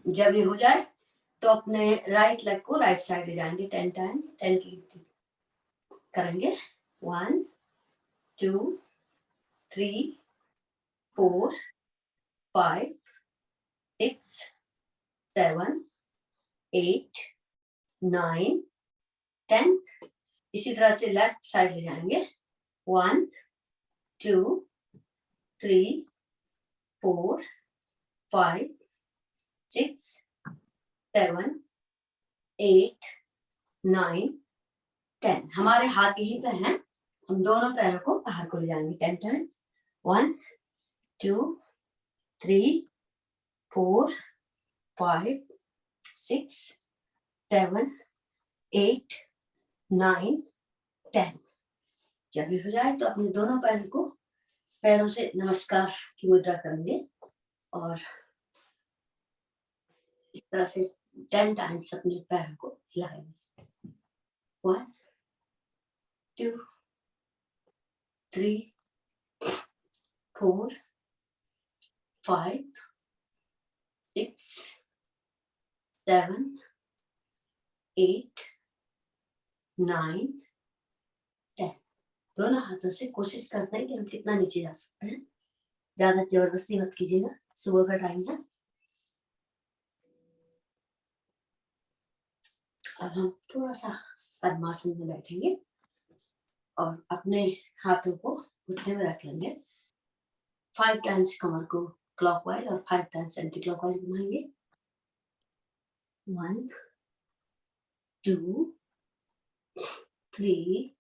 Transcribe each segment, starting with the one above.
जब ये हो जाए तो अपने राइट लेग को राइट साइड ले जाएंगे 10 टाइम्स, 10 की करेंगे। 1 2 3 4 5 6 7 8 9 10। इसी तरह से लेफ्ट साइड ले जाएंगे। 1 2 3 4 5 6 7 8 9 10। हमारे हाथ यहीं पे हैं, हम दोनों पैरों को बाहर को ले जाएंगे 10 टाइम। 1 2 3 4 5 6 7 8 9 10। जब ये हो जाए तो अपने दोनों पैरों से नमस्कार की मुद्रा करेंगे और इस तरह से 10 टाइम्स अपने पैरों को हिलाएंगे। 1 2 3 4 5 6 7 8 9 10। दोनों हाथों से कोशिश करते हैं कि हम कितना नीचे जा सकते हैं, ज्यादा जबरदस्ती मत कीजिएगा, सुबह का टाइम है। अब हम थोड़ा सा पद्मासन में बैठेंगे और अपने हाथों को घुटने में रख लेंगे। 5 टाइम्स कमर को क्लॉकवाइज और 5 टाइम्स एंटी क्लॉकवाइज घुमाएंगे। 1 2 3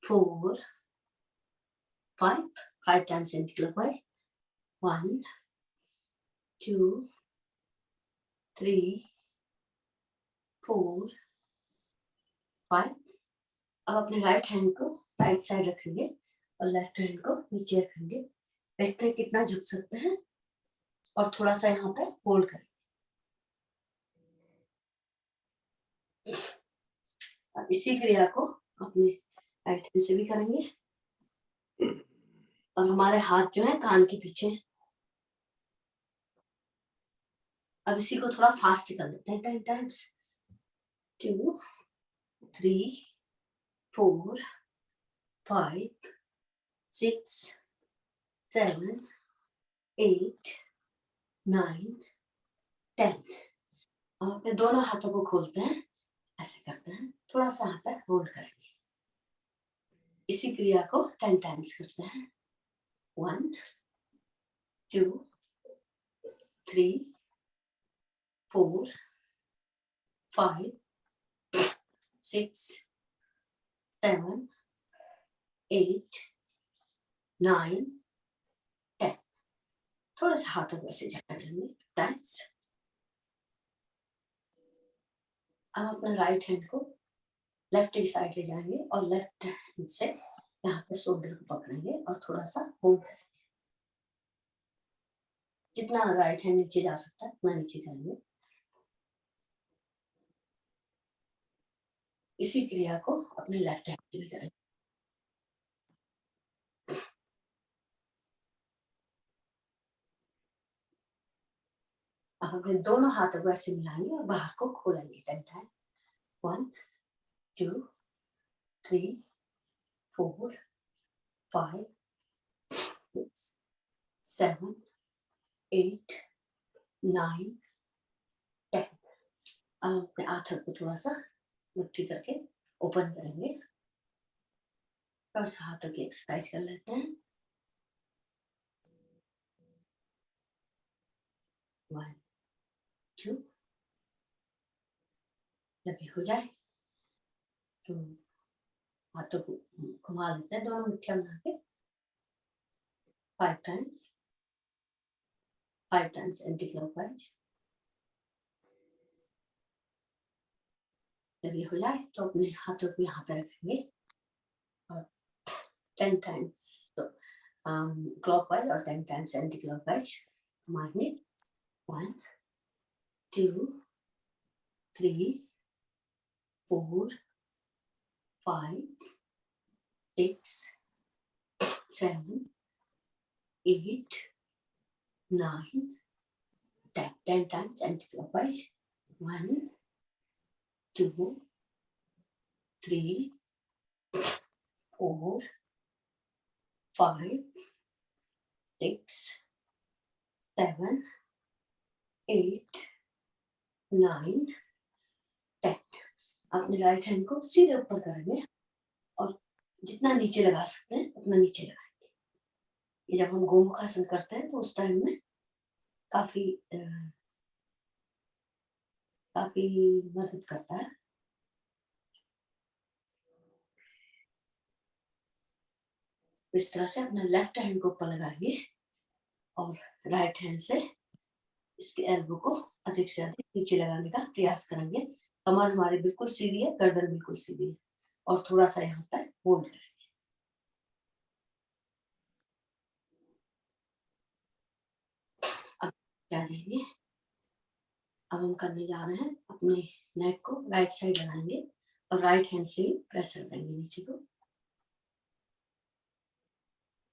4 5 टाइम्स एंटी क्लॉकवाइज। 1 2 3 4 5। अब अपने राइट हैंड को राइट साइड रखेंगे और लेफ्ट हैंड को नीचे रखेंगे। देखते हैं कितना झुक सकते हैं और थोड़ा सा यहाँ पे होल्ड करें। अब इसी क्रिया को अपने राइट हैंड से भी करेंगे और हमारे हाथ जो है कान के पीछे। अब इसी को थोड़ा फास्ट कर लेते हैं 10 टाइम्स। 2 3 4 5 6 7 8 9 10। अब अपने दोनों हाथों को खोलते हैं, ऐसे करते हैं, थोड़ा सा यहाँ पर होल्ड करेंगे। इसी क्रिया को 10 टाइम्स करते हैं। 1 2 3 4 5 6 7 8 9 10। थोड़ा सा हाथों को ऐसे झटक लेंगे टाइम्स। अब अपने राइट हैंड को लेफ्ट की साइड ले जाएंगे और लेफ्ट हैंड से यहाँ पे शोल्डर को पकड़ेंगे और थोड़ा सा होल्ड करेंगे। जितना राइट हैंड नीचे जा सकता है उतना नीचे करेंगे। इसी क्रिया को अपने लेफ्ट हैंड से भी करेंगे। अब अपने दोनों हाथों को ऐसे मिलाएंगे और बाहर को खोलेंगे 10 टाइम। 1 2 3 4 5 6 7 8 9 10। अब अपने हाथों को थोड़ा सा मुट्ठी करके ओपन करेंगे और हाथों की एक्सरसाइज कर लेते हैं। 1 2। जब ये हो जाए तो हाथों को घुमा लेते हैं, दोनों मुट्ठियां बना के 5 टाइम्स, 5 टाइम्स एंटी क्लॉकवाइज। जब ये हो जाए तो अपने हाथों को यहाँ पे रखेंगे और 10 टाइम्स तो क्लॉकवाइज और 10 टाइम्स एंटी क्लॉकवाइज घुमाएंगे। 1 2 3 4 5 6 7 8 9 10 times anti-clockwise. 1, 2, 3, 4, 5, 6, 7, 8, 9, 10. अपने राइट हैंड को सीधे ऊपर करेंगे और जितना नीचे लगा सकते हैं उतना नीचे लगाएंगे. ये जब हम गोमुखासन करते हैं तो उस टाइम में काफी मदद करता है. इस तरह से अपना लेफ्ट हैंड को ऊपर लगाइए और राइट हैंड से इसके एल्बो को अधिक से अधिक नीचे लगाने का प्रयास करेंगे. कमर हमारी बिल्कुल सीधी है, गर्दन बिल्कुल सीधी है और थोड़ा सा यहाँ पर होल्ड करेंगे. अब क्या जाएंगे, अब हम करने जा रहे हैं अपने नेक को राइट साइड लगाएंगे और राइट हैंड से प्रेस कर देंगे नीचे को.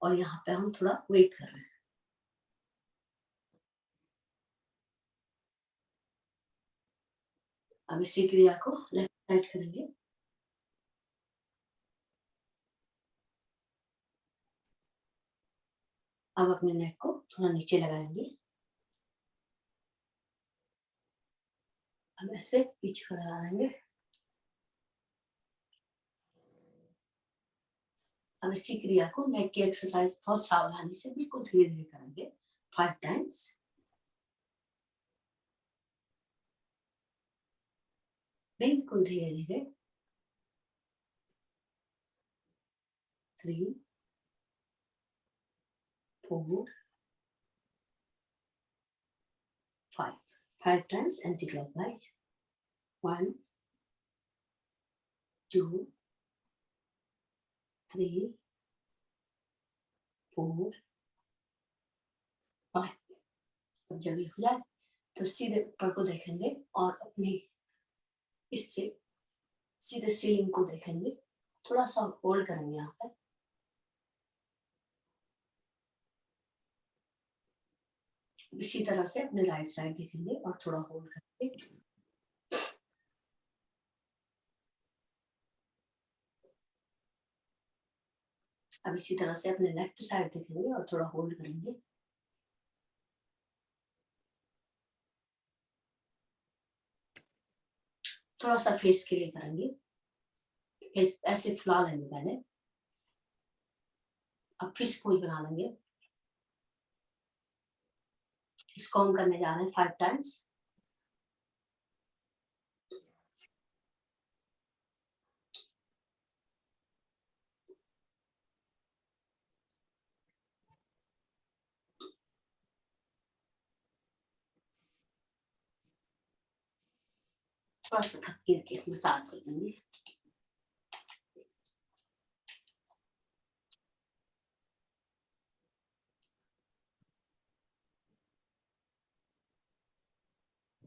और यहाँ पे हम थोड़ा वेट कर रहे हैं. अब इसी क्रिया को लेफ्ट साइड करेंगे. अब अपने नेक को थोड़ा नीचे लगाएंगे. अब ऐसे पीछे को लगाएंगे. अब इसी क्रिया को नेक की एक्सरसाइज बहुत सावधानी से बिल्कुल धीरे धीरे करेंगे 5 टाइम्स. बिल्कुल धीरे धीरे. 3, 4, 5 times anti-clockwise. 1, 2, 3, 4, 5. अब जब ये हो जाए तो सीधे ऊपर को देखेंगे और अपनी इससे सीधे सीलिंग को देखेंगे. थोड़ा सा होल्ड करेंगे यहाँ पर. इसी तरह से अपने राइट साइड देखेंगे और थोड़ा होल्ड करेंगे. अब इसी तरह से अपने लेफ्ट साइड देखेंगे और थोड़ा होल्ड करेंगे. थोड़ा सा फेस के लिए करेंगे. फेस ऐसे फुला लेंगे पहले. अब फिश पोज बना लेंगे. इसको हम करने जा रहे हैं 5 टाइम्स. थोड़ा सा थक के मसाज कर लेंगे.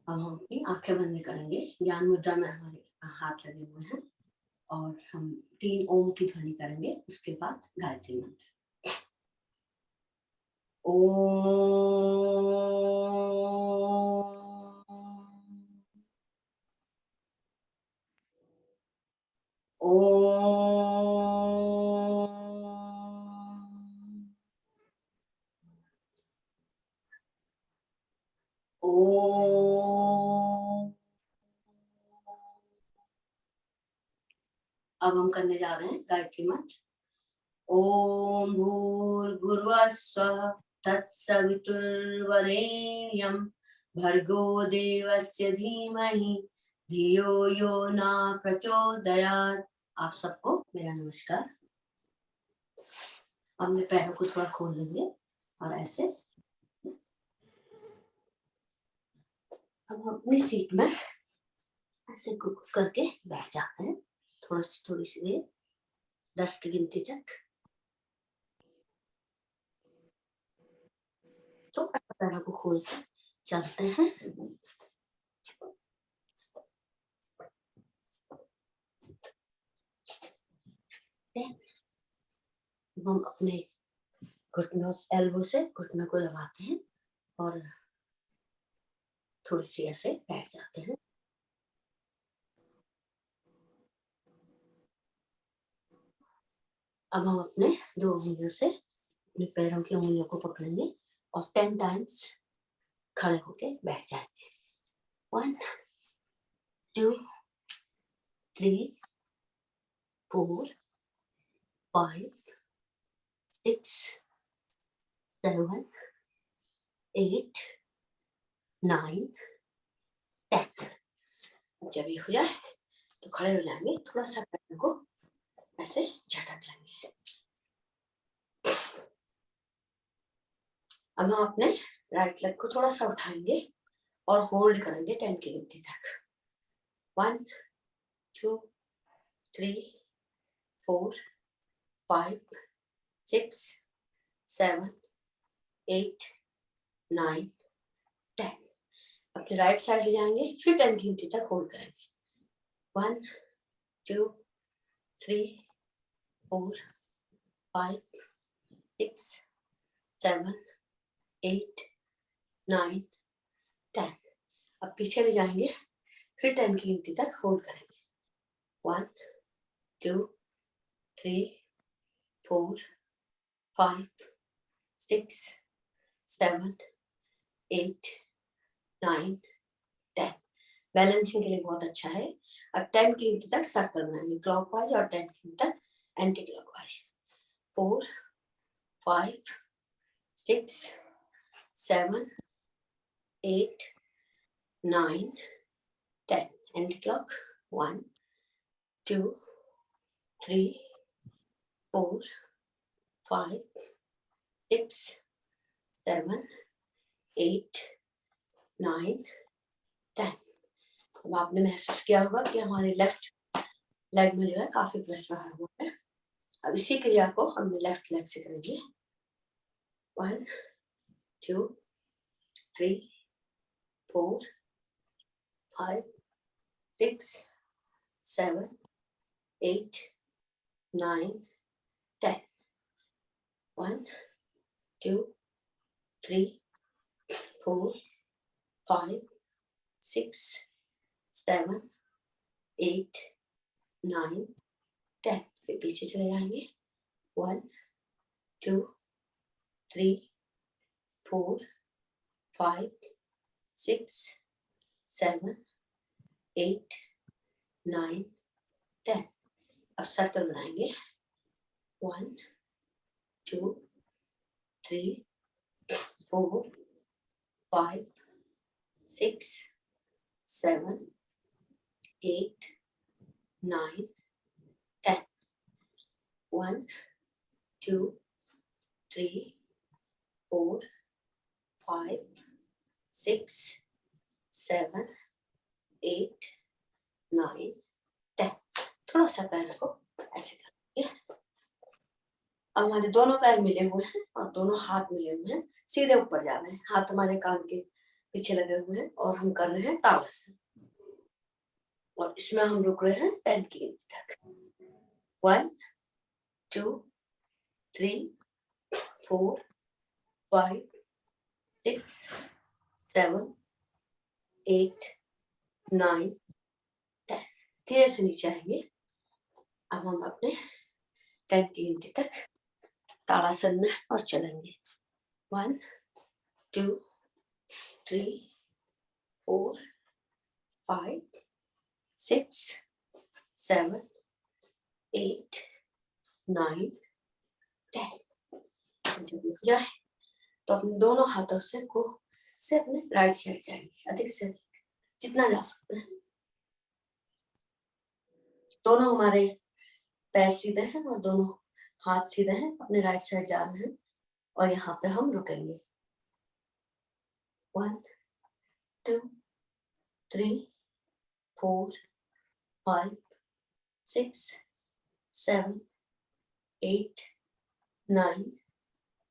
अब हम अपनी आंखें बंद करेंगे. ज्ञान मुद्रा में हमारे हाथ लगे हुए हैं और हम 3 ओम की ध्वनि करेंगे. उसके बाद गायत्री मंत्र. अब हम करने जा रहे हैं गायत्री मंत्र. ओम भूर्भुवः स्वः तत्सवितुर्वरेण्यं भर्गो देवस्य धीमहि धियो यो न प्रचोदयात्. आप सबको मेरा नमस्कार. अपने पैरों को थोड़ा खोल लेंगे और ऐसे अब हम अपनी सीट में ऐसे घुट करके बैठ जाते हैं. थोड़ी सी देर 10 की गिनती तक. तो पैरों को खोल कर चलते हैं. हम अपने घुटनों एल्बो से घुटनों को दबाते हैं और थोड़ी सी ऐसे बैठ जाते हैं। अब हम अपने 2 उंगलियों से अपने पैरों की उंगलियों को पकड़ेंगे और 10 टाइम्स खड़े होके बैठ जाएंगे। 1 2 3 4 5 6 7 8 9 10। जब ये हो जाए तो खड़े हो जाएंगे, थोड़ा सा पैरों को ऐसे झटक लेंगे। अब हम अपने राइट लेग को थोड़ा सा उठाएंगे और होल्ड करेंगे 10 की गिनती तक। 1 2 3 4 5 6 7 8 9 10। अपने राइट साइड ले जाएंगे, फिर 10 की गिनती तक होल्ड करेंगे। 1 2 3 4 5 6 7 8 9 10। अब पीछे ले जाएंगे, फिर 10 की गिनती तक होल्ड करेंगे। 1 2 3 4 5 6 7 8 9 10। बैलेंसिंग के लिए बहुत अच्छा है। अब 10 की गिनती तक सर्कल बनाएंगे क्लॉकवाइज और 10 की गिनती तक एंटी क्लॉकवाइज। 4 5 6 7 8 9 10 anti clock. 1 2 3 4 5 6 7 8 9 10। अब आपने महसूस किया होगा कि हमारे लेफ्ट लेग में जो है काफी प्रेस रहा हुआ है। अब इसी क्रिया को हमने लेफ्ट लेग से करेंगे। 1 2 3 4 5 6 7 8 9 10। 1 2 3 4 5 6 7 8 9 10। फिर पीछे चले जाएंगे। 1 2 3 4 5 6 7 8 9 10। अब सर्कल बनाएंगे। 1 2 3 4 5 6 7 8 9 10। 1 2 3 4 5 6 7 8 9 10। थोड़ा सा पैर को ऐसे करेंगे। अब हमारे दोनों पैर मिले हुए हैं और दोनों हाथ मिले हुए हैं, सीधे ऊपर जा रहे हैं। हाथ हमारे कान के पीछे लगे हुए हैं और हम कर रहे हैं ताड़ासन। और इसमें हम रुक रहे हैं 10 की गिनती तक। 1 2 3 4 5 6 7 8 9 10। धीरे से नीचे आएंगे। अब हम अपने 10 की गिनती तक ताड़ासन में और चलेंगे। 1 2 3 4 5 6 7 8 9 10। जब हो जाए तो अपने दोनों हाथों से अपने राइट साइड जाएंगे, अधिक से अधिक जितना जा सकते हैं। दोनों हमारे पैर सीधे हैं और दोनों हाथ सीधे हैं, अपने राइट साइड जा रहे हैं और यहाँ पे हम रुकेंगे। 1 2 3 4 5 6 7 8 9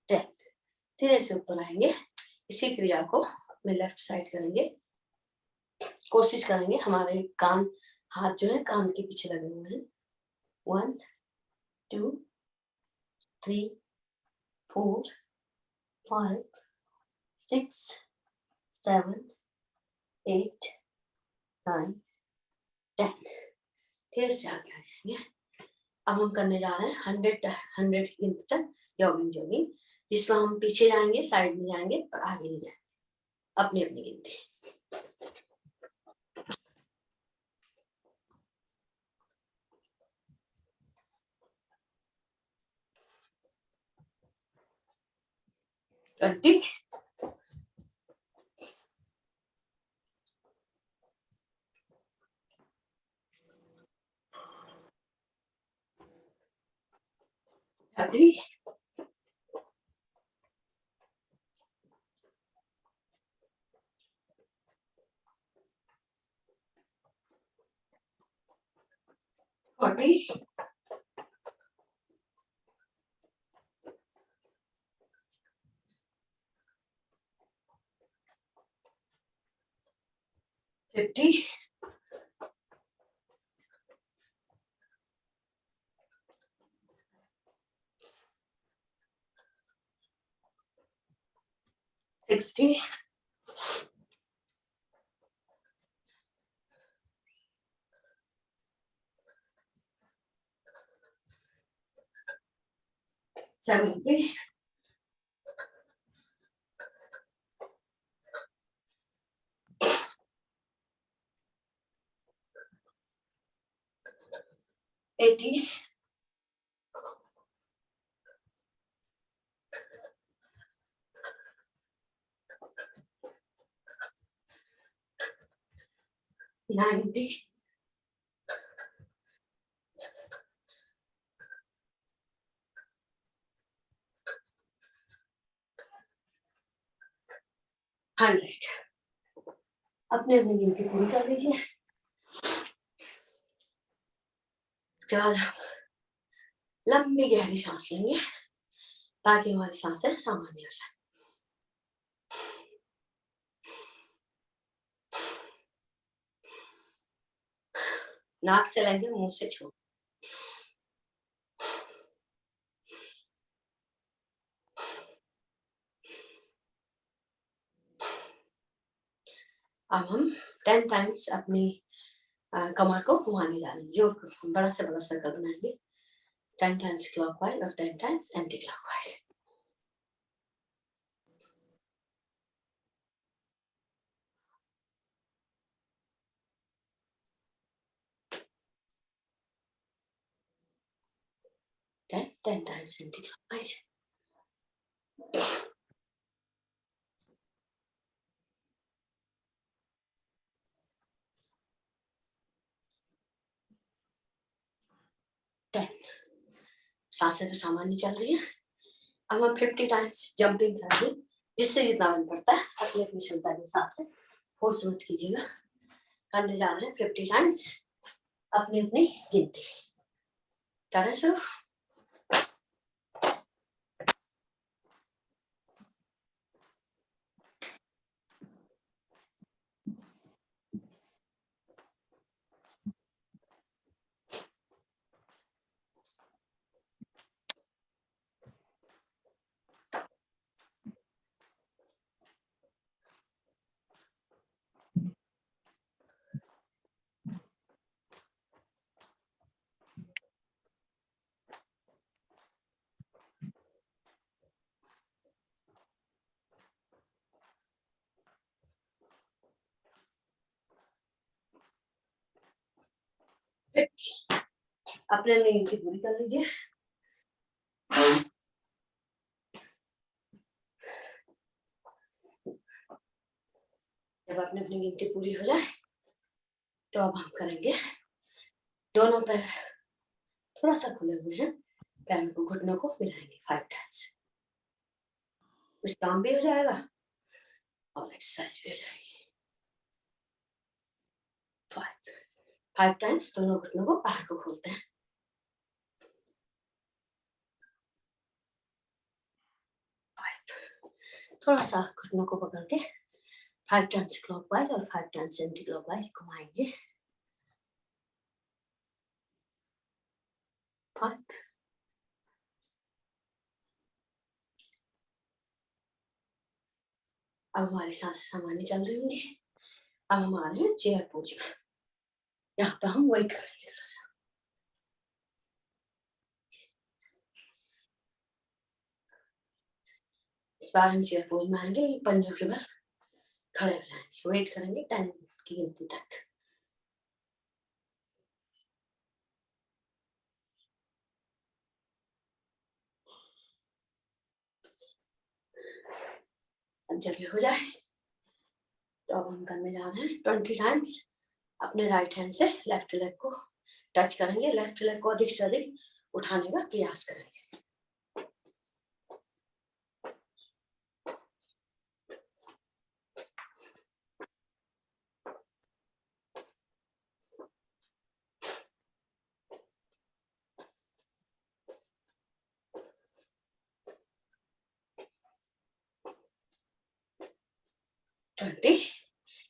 10। धीरे से ऊपर आएंगे। इसी क्रिया को अपने लेफ्ट साइड करेंगे। कोशिश करेंगे हमारे कान, हाथ जो है कान के पीछे लगे हुए हैं। 1 2 3 4 5 6 7 8 9 10 धीरे से आगे आ जाएंगे। अब हम करने जा रहे हैं 100 गिनती तक जॉगिंग, जिसमें हम पीछे जाएंगे, साइड में जाएंगे और आगे नहीं जाएंगे, अपनी अपनी गिनती। ट्वेंटी, 30, 40, 50, 60, 70, 80, 90, 100। अपने अपनी गिनती पूरी कर लीजिए। उसके बाद लंबी गहरी सांस लेंगे ताकि हमारी सांसें सामान्य हो जाए। नाक से लेंगे, मुंह से छोड़। अब हम 10 टाइम्स अपनी कमर को घुमाने जा रहे हैं। जोर बड़ा से बड़ा सर्कल बनाएंगे, 10 टाइम्स क्लॉकवाइज और 10 times anti clockwise. Ten times anti clockwise. सांसें तो सामान्य चल रही है। अब हम 50 टाइम्स जंपिंग करेंगे, जिससे जितना मन पड़ता है अपनी अपनी क्षमता के हिसाब से, फोर्स मत कीजिएगा। करने जा रहे हैं 50 टाइम्स अपनी अपनी गिनती। करें शुरू। अपने अपनी गिनती पूरी कर लीजिए। जब अपनी अपनी गिनती पूरी हो जाए तो अब हम करेंगे दोनों पैर थोड़ा सा खुले हुए हैं, पैरों को घुटनों को मिलाएंगे 5 टाइम्स। विश्राम भी हो जाएगा और एक्सरसाइज भी हो जाएगी। 5 टाइम्स दोनों घुटनों को बाहर को खोलते हैं। 5 थोड़ा सा घुटनों को पकड़ के 5 टाइम्स क्लॉकवाइज और 5 टाइम्स एंटी क्लॉकवाइज घुमाएंगे। 5 अब हमारी सांसें सामान्य चल रही होंगी। अब हम आ रहे हैं चेयर पोज में। यहाँ पे हम वेट करेंगे थोड़ा सा। इस बार हम चेयर पोज में आएंगे, पंजों के बल खड़े हो जाएंगे, वेट करेंगे 10 की गिनती तक। जब ये हो जाए तो अब हम करने जा रहे हैं 20 टाइम्स अपने राइट हैंड से लेफ्ट लेग को टच करेंगे, लेफ्ट लेग को अधिक से अधिक उठाने का प्रयास करेंगे।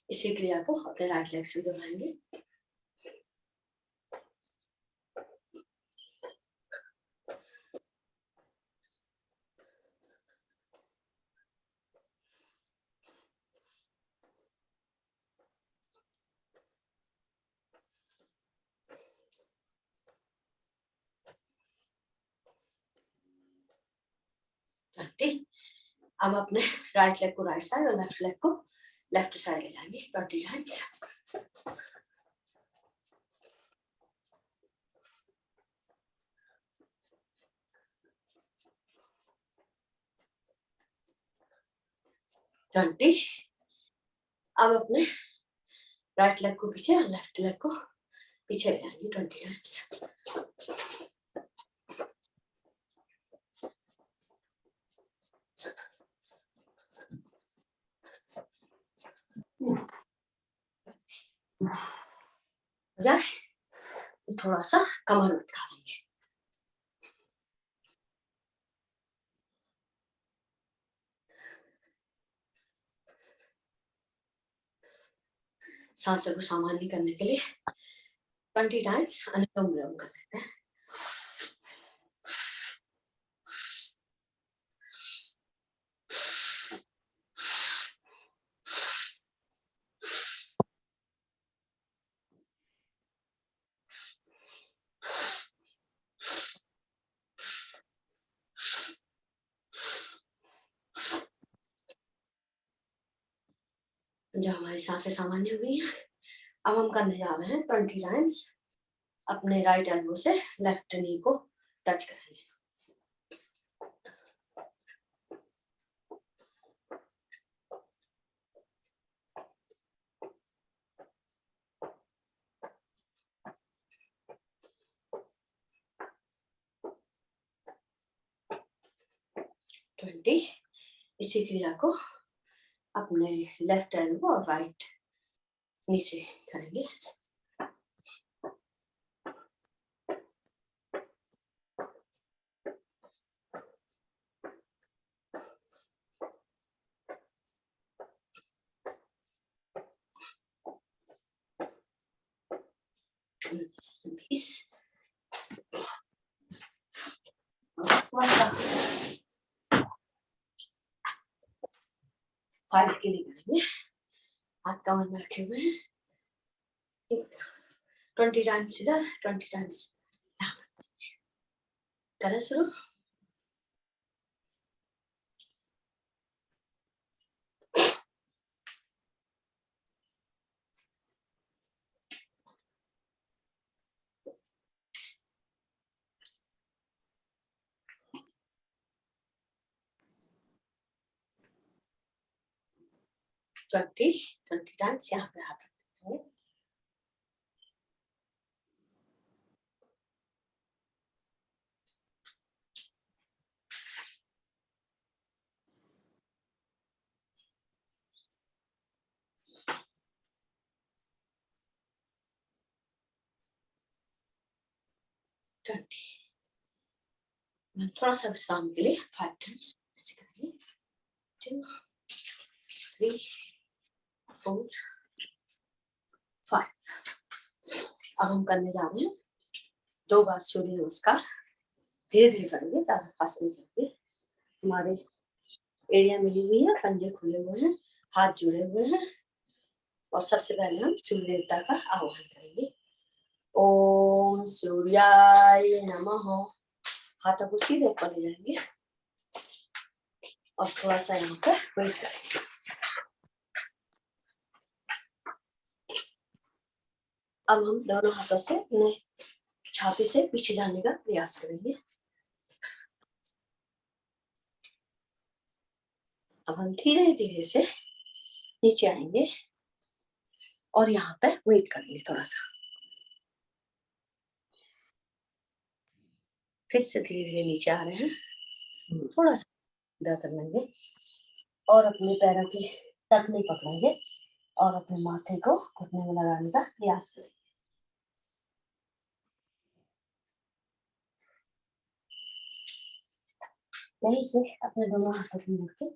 इसी क्रिया को अपने राइट लेग से दोहराएंगे। हम अपने राइट लेग को राइट साइड और लेफ्ट लेग को लेफ्ट साइड ले जाएंगे 20 टाइम्स। अब अपने राइट लेग को पीछे और लेफ्ट लेग को पीछे ले जाएंगे 20 टाइम्स। हो जाए थोड़ा सा कमर उठा लेंगे। सांसों को सामान्य करने के लिए 20 टाइम्स अनुलोम विलोम कर लेते हैं। जब हमारी सांसें सामान्य हो गई हैं, अब हम करने जा रहे हैं 20 टाइम्स अपने राइट एल्बो से लेफ्ट नी को टच करेंगे। इसी क्रिया को अपने लेफ्ट एल्बो और राइट नी से करेंगे। साइड के लिए करेंगे, हाथ कमर में रखे हुए हैं। 20 टाइम्स इधर, 20 टाइम्स करें शुरू। ट्वेंटी टाइम्स यहाँ पे हाथ रखते हैं। थोड़ा सा विश्राम के लिए 5 टाइम्स ऐसे करेंगे। 2 3 4 5। अब हम करने जा रहे हैं 2 बार सूर्य नमस्कार। धीरे धीरे करेंगे, ज्यादा फास्ट नहीं करेंगे। हमारे एरिया मिली हुई है, पंजे खुले हुए हैं, हाथ जुड़े हुए हैं और सबसे पहले हम सूर्य देवता का आह्वान करेंगे। ओम सूर्याय नमः। हाथों को सीधे ऊपर ले जाएंगे और थोड़ा सा यहाँ पर वेट करेंगे। अब हम दोनों हाथों से अपने छाती से पीछे जाने का प्रयास करेंगे। अब हम धीरे धीरे से नीचे आएंगे और यहाँ पे वेट करेंगे थोड़ा सा। फिर से धीरे धीरे नीचे आ रहे हैं, थोड़ा सा सीधा कर लेंगे और अपने पैरों की टखनी पकड़ेंगे और अपने माथे को घुटने में लगाने का प्रयास करेंगे। यहीं से अपने दोनों हाथों को मोड़ के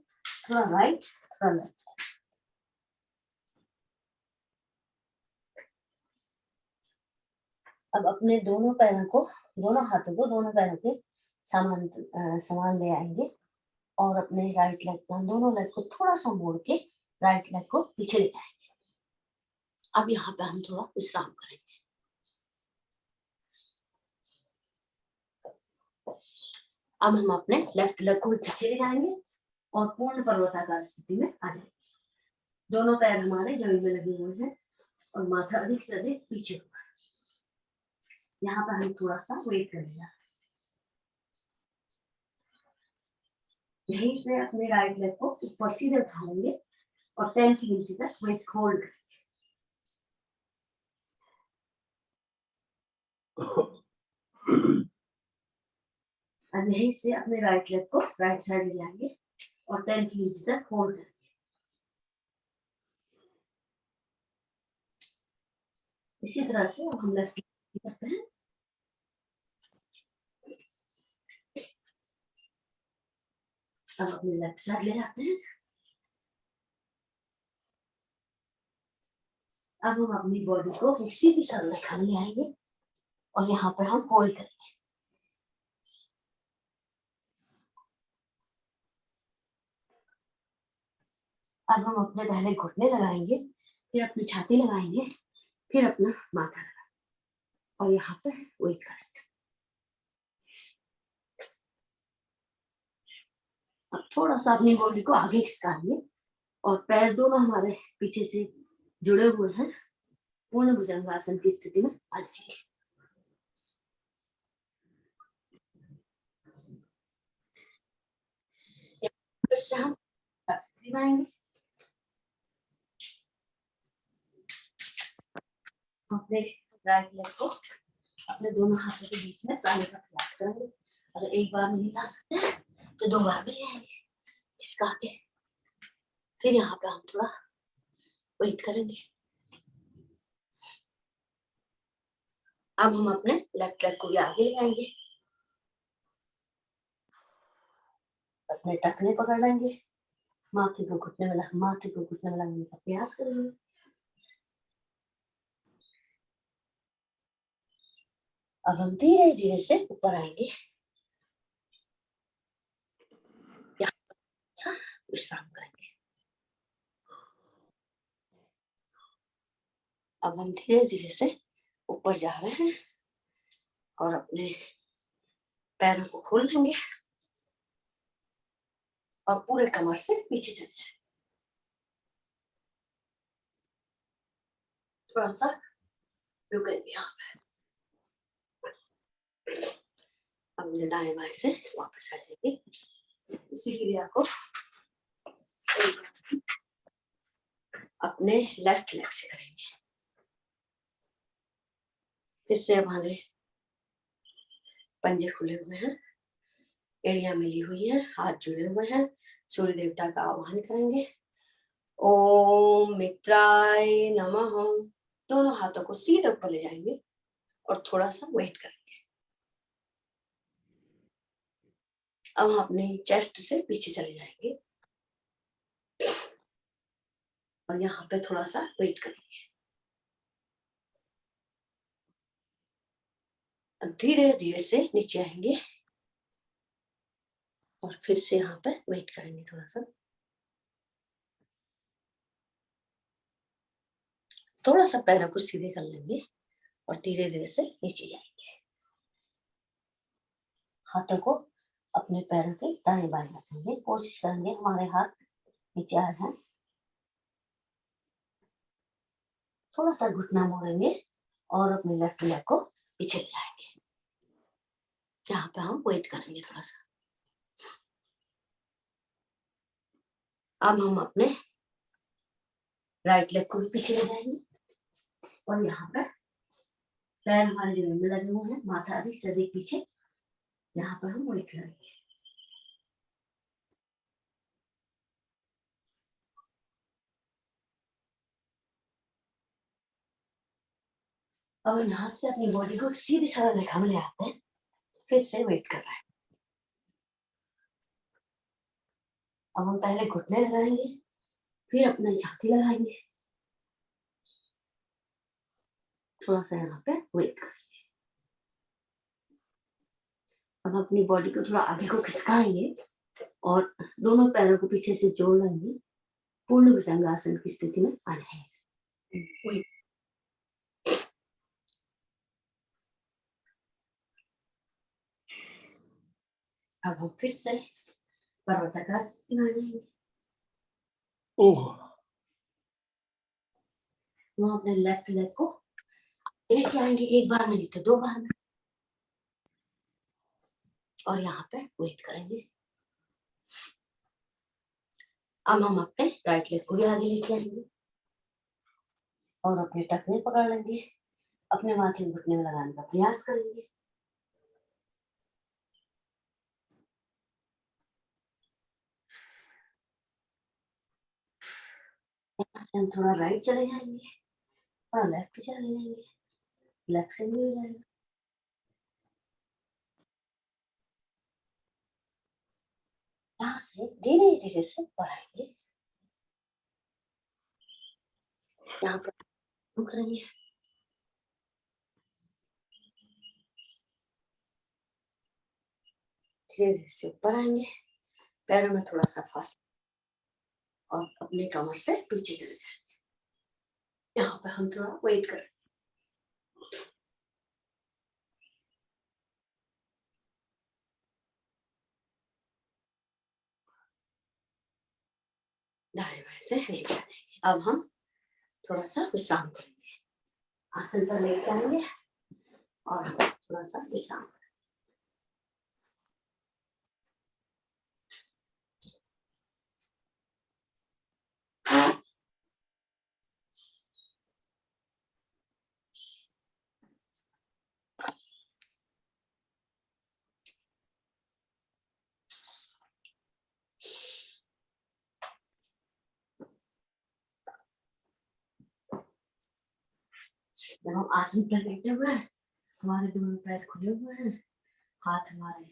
थोड़ा राइट थोड़ा लेफ्ट। अब अपने दोनों पैरों को, दोनों हाथों को दोनों पैरों के समान ले आएंगे और अपने राइट लेग, दोनों लेग को थोड़ा सा मोड़ के राइट लेग को पीछे ले आएंगे। अब यहाँ पे हम थोड़ा विश्राम करेंगे। अब हम अपने लेफ्ट लेग को पीछे ले जाएंगे और पूर्ण पर्वताकार स्थिति में आ जाएंगे। दोनों पैर हमारे जमीन में लगे हुए हैं और माथा अधिक से अधिक पीछे हुआ है। यहाँ पर हम थोड़ा सा वेट करेंगे। यहीं से अपने राइट लेग को ऊपर सीधे उठा लेंगे और 10 की गिनती तक वेट होल्ड करेंगे। और यहीं से अपने राइट लेग को राइट साइड ले जाएंगे और 10 की गिनती तक होल्ड करेंगे। इसी तरह से अब हम लेफ्ट करते हैं। अब अपने लेफ्ट साइड ले जाते हैं। अब हम अपनी बॉडी को एक सीधी रेखा में आएंगे और यहाँ पर हम होल्ड करेंगे। अब हम अपने पहले घुटने लगाएंगे, फिर अपनी छाती लगाएंगे, फिर अपना माथा लगाएंगे और यहाँ पर वेट करेंगे। अब थोड़ा सा अपनी बॉडी को आगे खिसकाएंगे और पैर दोनों हमारे पीछे से जुड़े हुए हैं। पूर्ण भुजंगासन की स्थिति में आ जाएंगे। फिर से हम आएंगे, अपने राइट लेग को अपने दोनों हाथों के बीच में लाने का प्रयास करेंगे। अगर एक बार नहीं ला सकते तो 2 बार भी आएंगे इसका के। फिर यहाँ पे हम थोड़ा वेट करेंगे। अब हम अपने लेफ्ट लेग को भी आगे ले आएंगे, अपने टखने पकड़ लेंगे, माथे को घुटने में लगाने का प्रयास करेंगे। अब हम धीरे धीरे से ऊपर आएंगे। अच्छा विश्राम करेंगे। अब हम धीरे धीरे से ऊपर जा रहे हैं और अपने पैरों को खोल लेंगे और पूरे कमर से पीछे चले जाए। थोड़ा सा रुकेंगे यहाँ पे। अब दाएं बाएं से वापस आ जाएंगे। इसी क्रिया को अपने लेफ्ट लेग से करेंगे। जिससे हमारे पंजे खुले हुए हैं, एड़ियां मिली हुई है, हाथ जुड़े हुए हैं। सूर्य देवता का आह्वान करेंगे। ओम मित्राय नमः। दोनों हाथों को सीधे ऊपर ले जाएंगे और थोड़ा सा वेट करेंगे। अब हम अपने चेस्ट से पीछे चले जाएंगे और यहाँ पे थोड़ा सा वेट करेंगे। धीरे धीरे से नीचे आएंगे और फिर से यहाँ पे वेट करेंगे थोड़ा सा। थोड़ा सा पैरों को सीधे कर लेंगे और धीरे धीरे से नीचे जाएंगे। हाथों को अपने पैरों के दाएं बाएं रखेंगे, कोशिश करेंगे हमारे हाथ नीचे आ जाए। थोड़ा सा घुटना मोड़ेंगे और अपने लेफ्ट लेग को पीछे लाएंगे। यहाँ पे हम वेट करेंगे थोड़ा सा। अब हम अपने राइट लेग को भी पीछे ले जाएंगे और यहाँ पे पैर हमारे जमीन में लगे हुए हैं, माथा अधिक से अधिक पीछे। यहाँ पर हम वेट करेंगे। और यहाँ से अपनी बॉडी को सीधी सरल रेखा में ले आते हैं, फिर से वेट कर रहे हैं। अब हम पहले घुटने लगाएंगे, फिर अपने छाती लगाएंगे। थोड़ा सा यहाँ पे वेट करेंगे। अब अपनी बॉडी को थोड़ा आगे को खिसकाएंगे और दोनों पैरों को पीछे से जोड़ लेंगे। पूर्ण भुजंगासन की स्थिति में आ जाएंगे। अब हम फिर से पर्वताकार स्थिति में आ जाएंगे। वहां अपने लेफ्ट लेग को लेके आएंगे, एक बार में नहीं तो 2 बार में, और यहाँ पे वेट करेंगे। अब हम अपने राइट लेग को भी आगे लेके आएंगे और अपने टखने पकड़ लेंगे, अपने माथे घुटने में लगाने का प्रयास करेंगे। यहाँ से हम थोड़ा राइट चले जाएंगे, थोड़ा लेफ्ट चले जाएंगे, लेफ्ट से भी हो जाएगा। यहाँ से धीरे धीरे से बढ़ाएंगे। यहाँ पर रुक रही है। धीरे धीरे से ऊपर आएंगे, पैरों में थोड़ा सा फास्ट और अपने कमर से पीछे चले जाएंगे। यहाँ पे हम थोड़ा वेट करेंगे। दाएं बाएं से नीचे आएंगे। अब हम थोड़ा सा विश्राम करेंगे, आसन पर लेट जाएंगे और थोड़ा सा विश्राम। जब हम आसन पर लेटे हुए हैं, हमारे दोनों पैर खुले हुए हैं, हाथ हमारे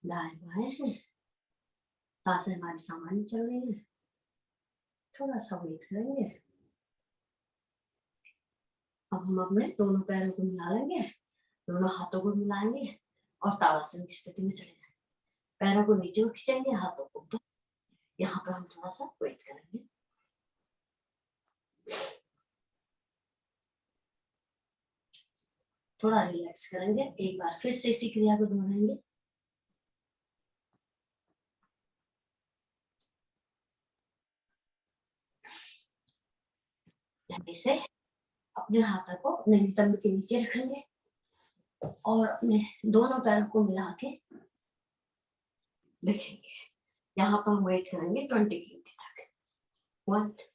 दाएं बाएं हैं, सांसें हमारी सामान्य चल रही है। थोड़ा सा वेट करेंगे। अब हम अपने दोनों पैरों को मिला लेंगे, दोनों हाथों को मिलाएंगे और ताड़ासन की स्थिति में चले जाएंगे। पैरों को नीचे को खींचेंगे, हाथों को ऊपर। यहाँ पर हम थोड़ा सा वेट करेंगे। थोड़ा रिलैक्स करेंगे। एक बार फिर से इसी क्रिया को दोहराएंगे। से अपने हाथों को अपने नितंब के नीचे रखेंगे और अपने दोनों पैरों को मिला के देखेंगे। यहाँ पर हम वेट करेंगे 20 की गिनती तक। 1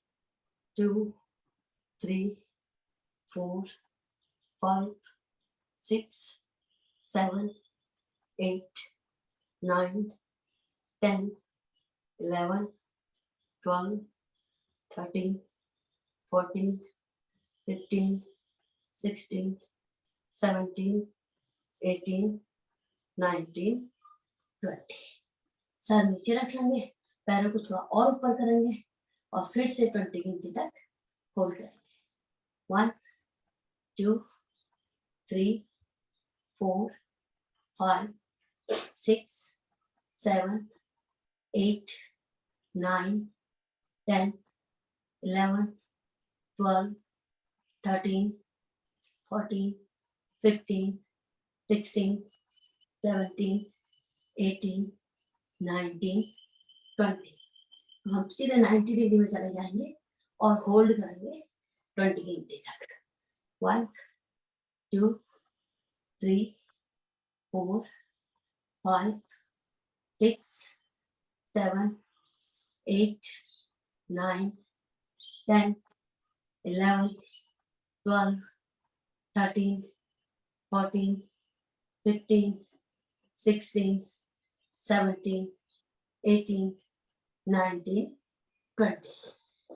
2 3 4 5 6 7 8 9 10 11 12 13 14 15 16 17 18 19 20। सर नीचे रख लेंगे, पैरों को थोड़ा और ऊपर करेंगे और फिर से 20 गिनती तक होल्ड करेंगे। 1 2 3 4 5 6 7 8 9 10 11 12 13, 14, 15, 16, 17, 18, 19, 20। हम सीधे 90 डिग्री में चले जाएंगे और होल्ड करेंगे 20 गिनती तक। 1, 2, 3, 4, 5, 6, 7, 8, 9, 10, 11, 12, 13, 14, 15, 16, 17, 18, 19, 20।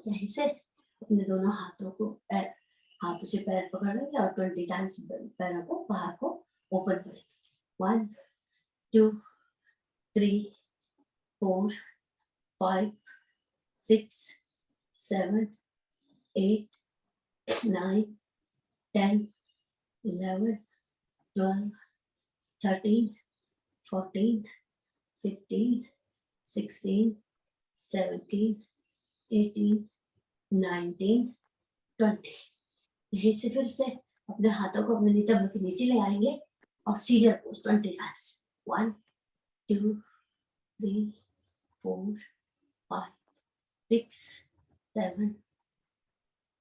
यहीं से अपने दोनों हाथों को हाथों से पैर पकड़ेंगे और 20 टाइम्स पैरों को बाहर को ओपन करेंगे। 1, 2, 3, 4, 5, 6, 7, 8, 9, 10, 11, 12, 13, 14, 15, 16, 17, 18, 19, 20। यहीं से फिर से अपने हाथों को अपने नितंब के नीचे ले आएंगे और सीजर पोज 20 टाइम्स। 1, 2, 3, 4, 5, 6, 7,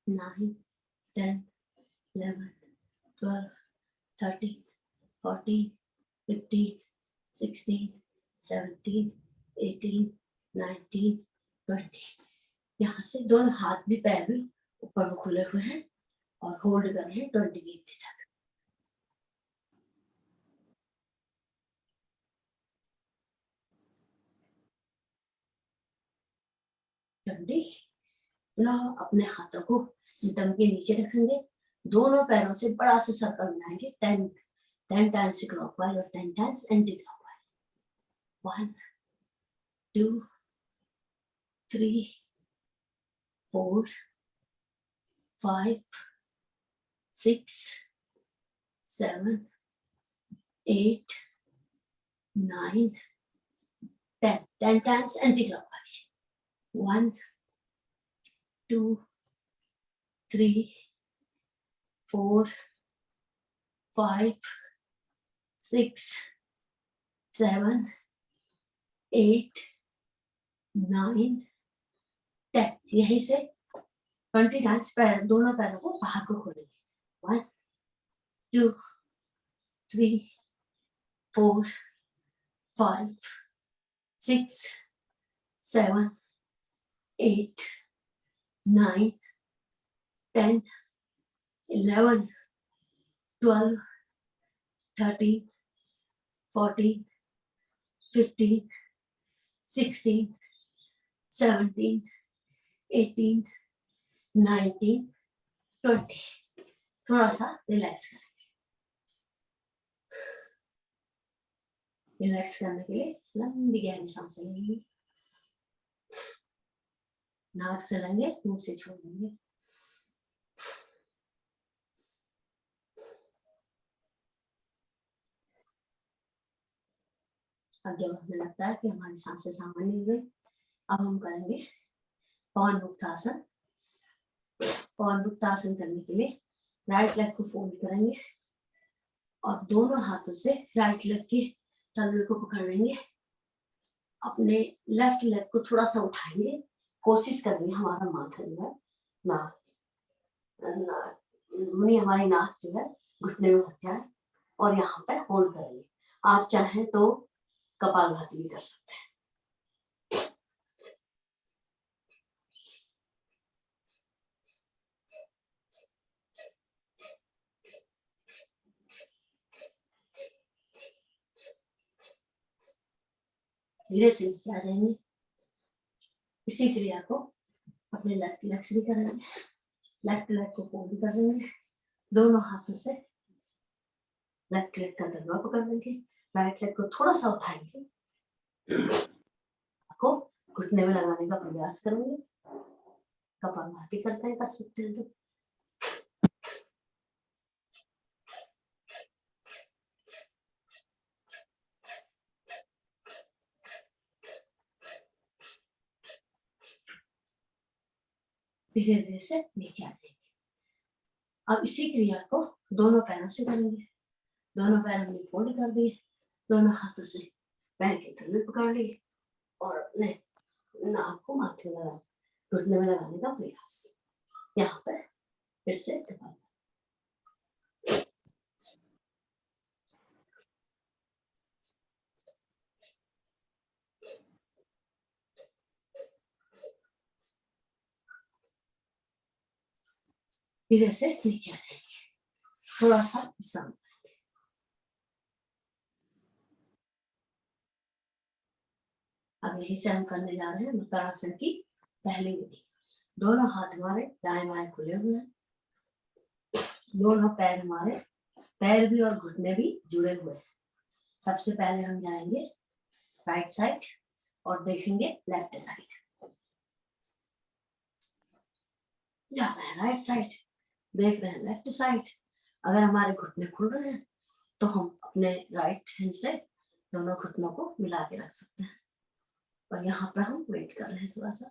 9, 10, 11, 12, 13, 14, 15, 16, 17, 18, 19, 20। यहाँ से दोनों हाथ भी पैर भी ऊपर को खुले हुए हैं और होल्ड कर रहे हैं 20 गिनती तक। 20। अपने हाथों को नितंब के नीचे रखेंगे, दोनों पैरों से बड़ा सा सर्कल बनाएंगे 10 टाइम्स क्लॉकवाइज और 10 times anti clockwise. 1, 2, 3, 4, 5, 6, 7, 8, 9, 10 10 times anti-clockwise. 1, 2, 3, 4, 5, 6, 7, 8, 9, 10। यहीं से 20 टाइम्स पैर दोनों पैरों को बाहर को खोलेंगे। 1, 2, 3, 4, 5, 6, 7, 8, 9, 10, 11, 12, 13, 14, 15, 16, 17, 18, 19, 20। थोड़ा सा रिलैक्स करें। रिलैक्स करने के लिए लंबी गहरी सांसें लेंगे, नाक से लेंगे, मुंह से छोड़ेंगे। अब जब हमें लगता है कि हमारी सांसें सामान्य हो गई, अब हम करेंगे पवन मुक्तासन। पवन मुक्तासन करने के लिए राइट लेग को फोल्ड करेंगे और दोनों हाथों से राइट लेग के तलवे को पकड़ लेंगे। अपने लेफ्ट लेग को थोड़ा सा उठाएंगे, कोशिश करेंगे हमारा माथा जो है हमारी नाक जो है घुटने में लग जाए और यहाँ पे होल्ड करेंगे। आप चाहें तो कपालभाति भी कर सकते हैं। धीरे से नीचे आ जाएंगे। इसी क्रिया को अपने लेफ्ट लेग से भी करेंगे। लेफ्ट लेग को फोल्ड कर लेंगे, दोनों हाथों से लेफ्ट लेग का तलवा पकड़ लेंगे, राइट लेग को थोड़ा सा उठाएंगे, को घुटने में लगाने का प्रयास करेंगे। कपालभाति करते हैं, कर सकते हैं तो। धीरे धीरे से नीचे आ जाएंगे। अब इसी क्रिया को दोनों पैरों से करेंगे। दोनों पैर हमने फोल्ड कर दिए, दोनों हाथों से पैर के तले पकड़ लिए और अपने नाक को माथे में लगा, घुटने में लगाने का प्रयास। यहाँ पर फिर से दबाना। धीरे से नीचे आ जाएंगे, थोड़ा सा विश्राम। अब यही से हम करने जा रहे हैं मकरासन की पहली विधि। दोनों हाथ हमारे दाएं बाएं खुले हुए हैं, दोनों पैर हमारे, पैर भी और घुटने भी जुड़े हुए हैं। सबसे पहले हम जाएंगे राइट साइड और देखेंगे लेफ्ट साइड। जा रहे हैं राइट साइड, देख रहे हैं लेफ्ट साइड। अगर हमारे घुटने खुल रहे हैं तो हम अपने राइट हैंड से दोनों घुटनों को मिला के रख सकते हैं। और यहाँ पे हम वेट कर रहे हैं थोड़ा सा।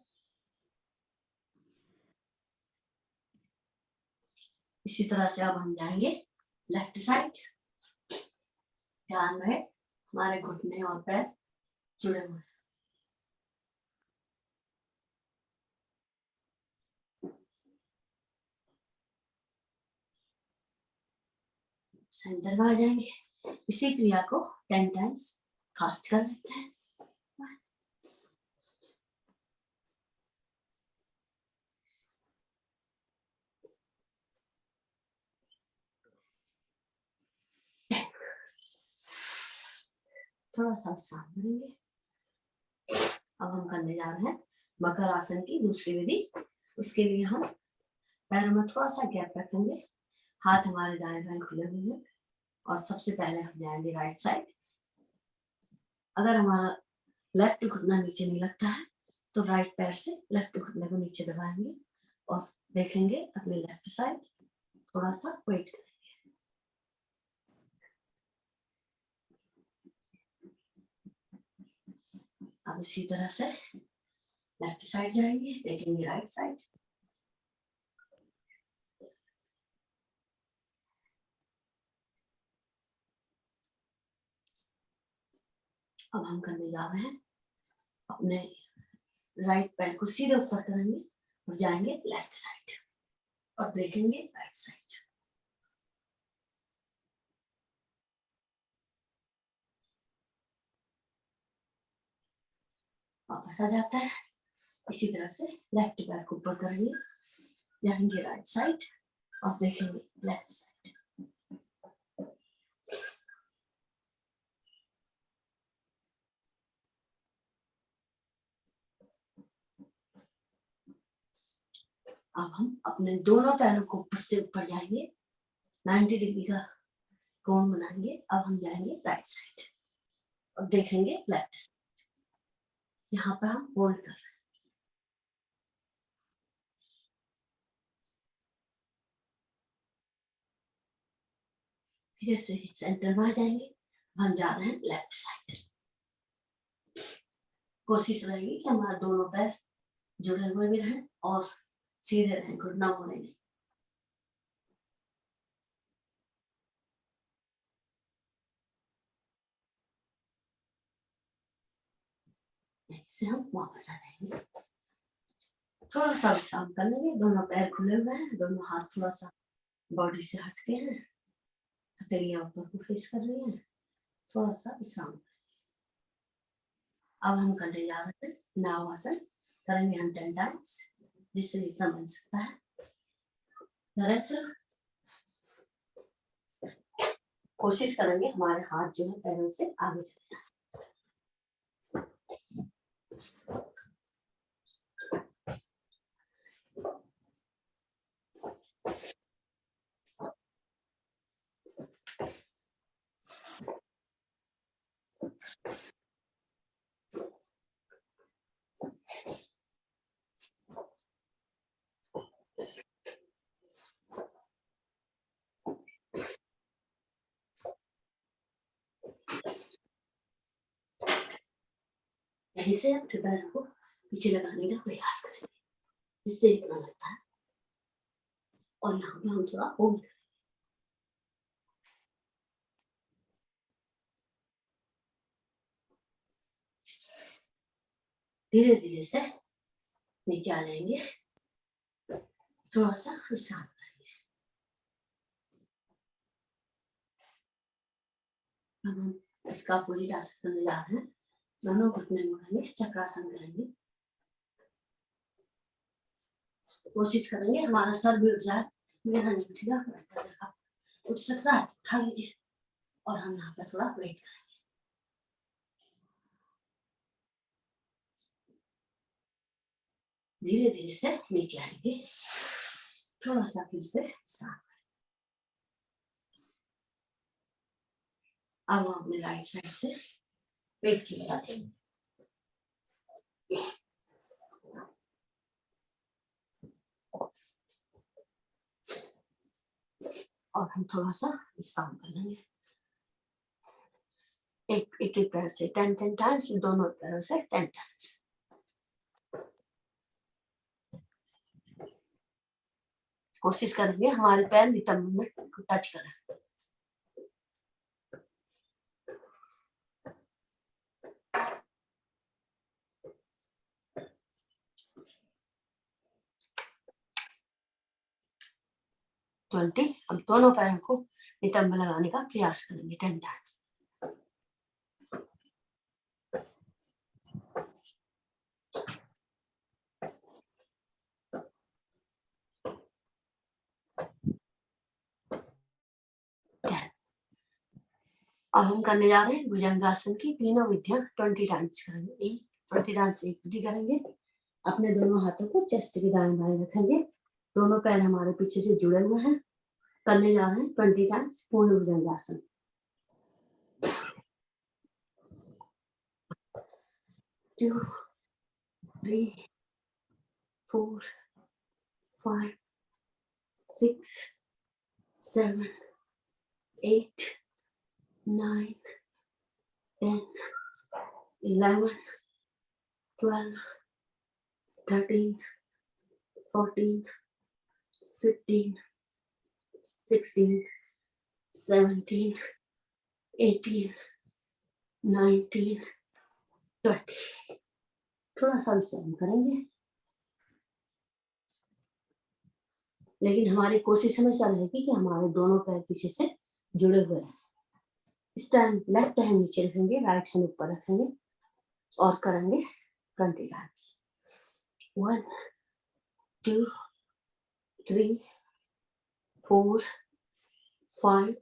इसी तरह से अब हम जाएंगे लेफ्ट साइड। ध्यान रहे हमारे घुटने और पैर जुड़े हुए हैं। सेंटर में आ जाएंगे। इसी क्रिया को 10 टाइम्स फास्ट कर लेते हैं। थोड़ा सा विश्राम करेंगे। अब हम करने जा रहे हैं मकर आसन की दूसरी विधि। उसके लिए हम पैरों में थोड़ा सा गैप रखेंगे, हाथ हमारे दाएं बाएं खुले हुए हैं और सबसे पहले हम जाएंगे राइट साइड। अगर हमारा लेफ्ट घुटना नीचे नहीं लगता है तो राइट पैर से लेफ्ट घुटने को नीचे दबाएंगे और देखेंगे अपने लेफ्ट साइड। थोड़ा सा वेट करेंगे। अब इसी तरह से लेफ्ट साइड जाएंगे, देखेंगे राइट साइड। अब हम करने जा रहे हैं अपने राइट पैर को सीधे ऊपर करेंगे और जाएंगे लेफ्ट साइड और देखेंगे राइट साइड। वापस आ जाता है। इसी तरह से लेफ्ट पैर को ऊपर करेंगे, जाएंगे राइट साइड और देखेंगे लेफ्ट साइड। अब हम अपने दोनों पैरों को ऊपर से ऊपर जाएंगे, 90 डिग्री का कोण बनाएंगे। अब हम जाएंगे राइट साइड और देखेंगे लेफ्ट साइड। यहाँ पे हम होल्ड कर रहे हैं। धीरे से सेंटर में आ जाएंगे। हम जा रहे हैं लेफ्ट साइड। कोशिश रहेगी कि हमारे दोनों पैर जुड़े हुए भी रहें और सीधे रहें, घुटना मुड़े नहीं। इससे हम वापस आ जाएंगे। थोड़ा सा विश्राम कर लेंगे। दोनों पैर खुले हुए हैं, दोनों हाथ थोड़ा सा बॉडी से हटके हैं, हथेलियां ऊपर को फेस कर रही हैं। थोड़ा सा विश्राम। अब हम करने जा रहे हैं नाव आसन। करेंगे हम 10 टाइम्स, जिससे जितना बन सकता है। दरअसल कोशिश करेंगे हमारे हाथ जो है पैरों से आगे चले जाए। यहीं से अपने पैरों को पीछे लगाने का प्रयास करेंगे, जिससे इतना लगता है। और यहाँ पे हम थोड़ा होल्ड, धीरे धीरे से नीचे आ जाएंगे, थोड़ा सा विश्राम करेंगे। अब हम इसका पूरी आसन करने जा रहे हैं। दोनों घुटने मुड़ेंगे, चक्रासन करेंगे। कोशिश करेंगे हमारा सर भी उठ जाए, मेरा नहीं उठेगा, उठ सकता है तो उठा लीजिए, और हम यहाँ पे थोड़ा वेट करेंगे। धीरे धीरे से नीचे आएंगे, थोड़ा सा फिर से विश्राम करें। अब हम अपने राइट साइड से पेट की लगा देंगे। और हम थोड़ा सा विश्राम कर लेंगे। एक एक पैर से 10 टाइम्स, दोनों पैरों से 10 टाइम्स। कोशिश करेंगे हमारे पैर नितंब में टच करें। हम दोनों पैरों को नितंब लगाने का प्रयास करेंगे 10 टाइम्स। अब हम करने जा रहे हैं भुजंगासन की तीनों विधियां 20 टाइम्स करेंगे। 20 टाइम्स एक विधि करेंगे। अपने दोनों हाथों को चेस्ट के दाएं बाएं रखेंगे, दोनों पैर हमारे पीछे से जुड़े हुए हैं। करने जा रहे हैं 20 टाइम्स पूर्ण भुजंगासन। 2 3 4 5 6 7 8 9 10 11 12 13 14 15 16 17 18 19 20। थोड़ा सा विश्राम करेंगे, लेकिन हमारी कोशिश हमेशा रहेगी कि हमारे दोनों पैर पीछे से जुड़े हुए हैं। इस टाइम लेफ्ट हैंड नीचे रखेंगे, राइट हैंड ऊपर रखेंगे और करेंगे 20 टाइम्स। 1 2 3 4 5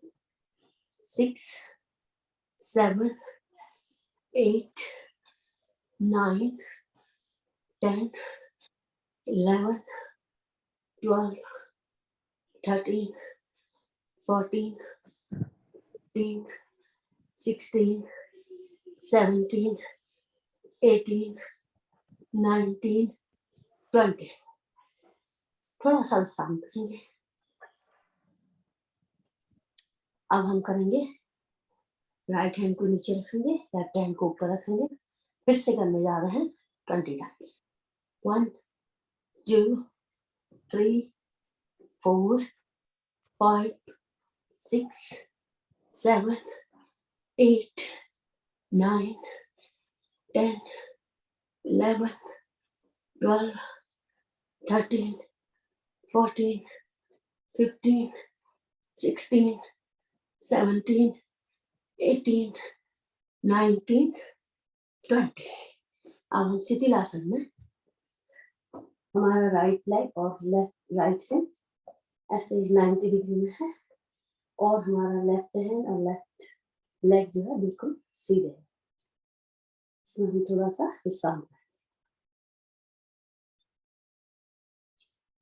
6 7 8 9 10 11 12 13 14 15 16 17 18 19 20। थोड़ा सा विश्राम करेंगे। अब हम करेंगे राइट हैंड को नीचे रखेंगे, लेफ्ट हैंड को ऊपर रखेंगे। फिर से करने जा रहे हैं 20 टाइम्स। 1 2 3 4 5 6 7 8 9 10 11 12 13 14 15 16 17 18 19 20। अब हम शिथिलासन में हमारा राइट लेग और लेफ्ट राइट हैंड ऐसे 90 डिग्री में है, और हमारा लेफ्ट हैंड और लेफ्ट लेग जो है बिल्कुल सीधे है। इसमें हम थोड़ा सा विश्राम करें,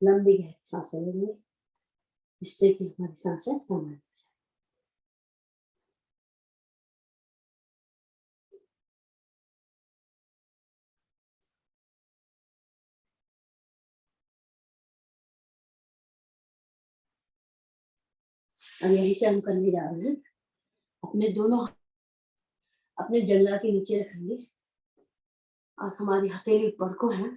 लंबी गहरी सांसें लेंगे, जिससे कि हमारी सांसें सामान्य हो जाए। अब यहीं से हम करने जा रहे हैं। अपने दोनों अपने जंघा के नीचे रखेंगे और हमारी हथेली ऊपर को है,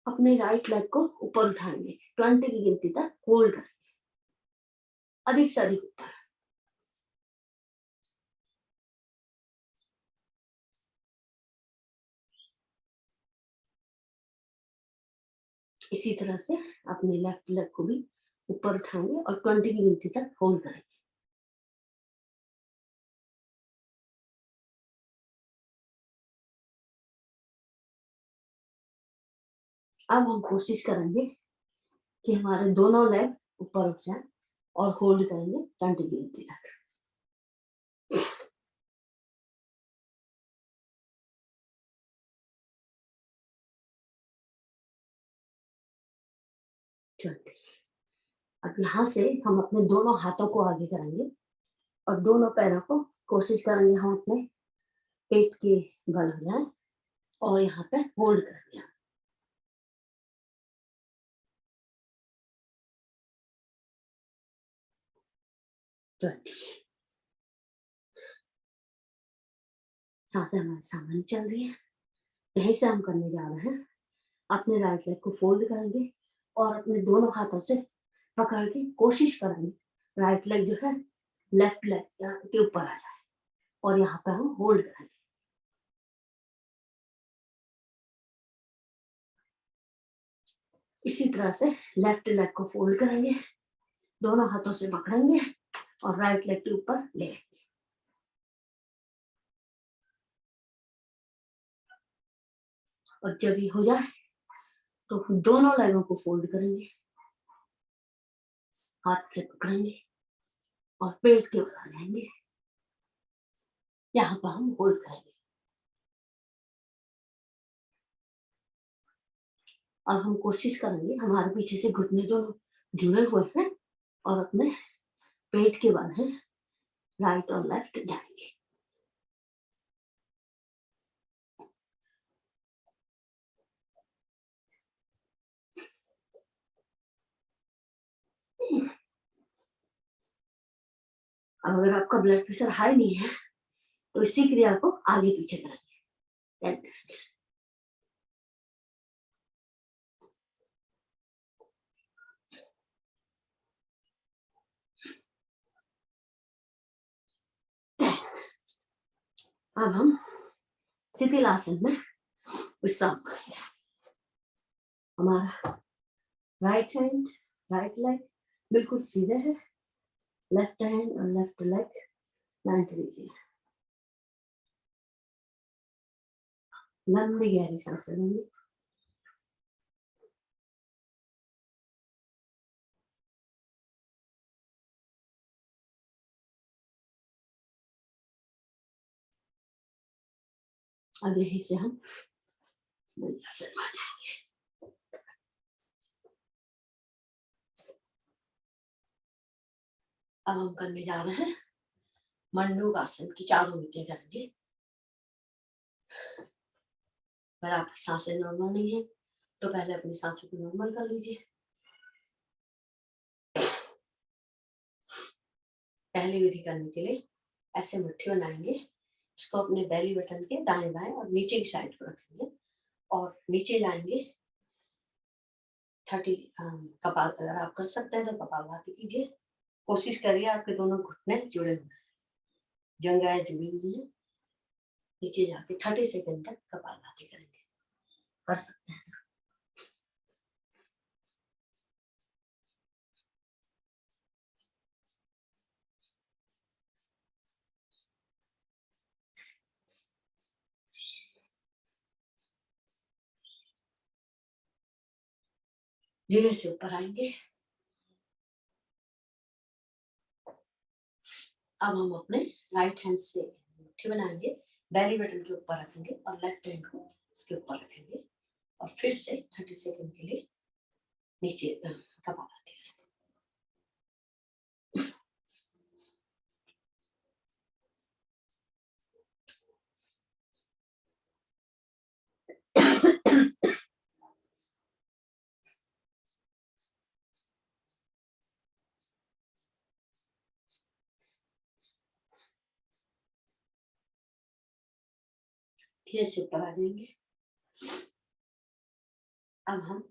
अपने राइट लेग को ऊपर उठाएंगे, 20 की गिनती तक होल्ड करेंगे, अधिक से अधिक ऊपर। इसी तरह से अपने लेफ्ट लेग को भी ऊपर उठाएंगे और 20 की गिनती तक होल्ड करेंगे। अब हम कोशिश करेंगे कि हमारे दोनों लेग ऊपर उठ जाए और होल्ड करेंगे 20 की गिनती तक। 20। अब यहाँ से हम अपने दोनों हाथों को आगे करेंगे और दोनों पैरों को कोशिश करेंगे हम अपने पेट के बल हो जाए और यहाँ पे होल्ड करेंगे। 20। सांसें हमारे सामने चल रही है। यहीं से हम करने जा रहे हैं। अपने राइट लेग को फोल्ड करेंगे और अपने दोनों हाथों से पकड़ के कोशिश करेंगे राइट लेग जो है लेफ्ट लेग के ऊपर आ जाए और यहाँ पे हम होल्ड करेंगे। इसी तरह से लेफ्ट लेग को फोल्ड करेंगे, दोनों हाथों से पकड़ेंगे और राइट लेग के ऊपर ले आएंगे। और जब ये हो जाए तो दोनों लेगों को फोल्ड करेंगे, हाथ से पकड़ेंगे और पेट के बल आ जाएंगे। यहाँ पर हम होल्ड करेंगे। अब हम कोशिश करेंगे, हमारे पीछे से घुटने दोनों जुड़े हुए हैं और अपने पेट के बल हैं राइट और लेफ्ट जाएंगे। अब अगर आपका ब्लड प्रेशर हाई नहीं है तो इसी क्रिया को आगे पीछे करेंगे 10 टाइम्स। अब हम शिथिल आसन में विश्राम करेंगे। हमारा राइट हैंड राइट लेग बिल्कुल सीधे है, लेफ्ट हैंड और लेफ्ट लेग 90 डिग्री। लंबी गहरी सांसें लेंगे। अब यहीं से हम आसन आ जाएंगे। अब हम करने जा रहे हैं मंडूक आसन की 4 मिनटें करेंगे। अगर आपकी सांसें नॉर्मल नहीं है तो पहले अपनी सांसों को नॉर्मल कर लीजिए। पहली विधि करने के लिए ऐसे मुट्ठी बनाएंगे, इसको अपने बेली बटन के दाएं बाएं और नीचे की साइड को रखेंगे और नीचे लाएंगे 30 कपाल। अगर आप कर सकते हैं तो कपालभाति कीजिए। कोशिश करिए आपके दोनों घुटने जुड़े हुए हैं, जंघाएं जुड़ी हुई है। नीचे जाके 30 सेकंड तक कपालभाति करेंगे। कर सकते हैं। धीरे से ऊपर आएंगे। अब हम अपने राइट हैंड से मुट्ठी बनाएंगे, बेली बटन के ऊपर रखेंगे और लेफ्ट हैंड को इसके ऊपर रखेंगे और फिर से 30 सेकंड के लिए नीचे कपालभाति करेंगे। धीरे से ऊपर आ जाएंगे। अब हम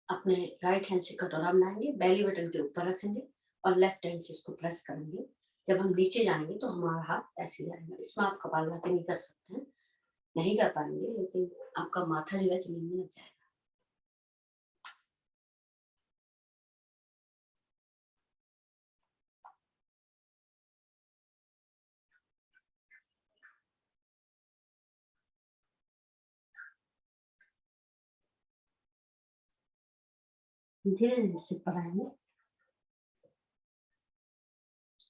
अपने राइट हैंड से कटोरा बनाएंगे, बेली बटन के ऊपर रखेंगे और लेफ्ट हैंड से इसको प्रेस करेंगे। जब हम नीचे जाएंगे तो हमारा हाथ ऐसे जाएगा। इसमें आप कपालभाति नहीं कर सकते हैं, नहीं कर पाएंगे, लेकिन आपका माथा जो है जमीन में लग जाएगा। धीरे धीरे से पढ़ाएंगे,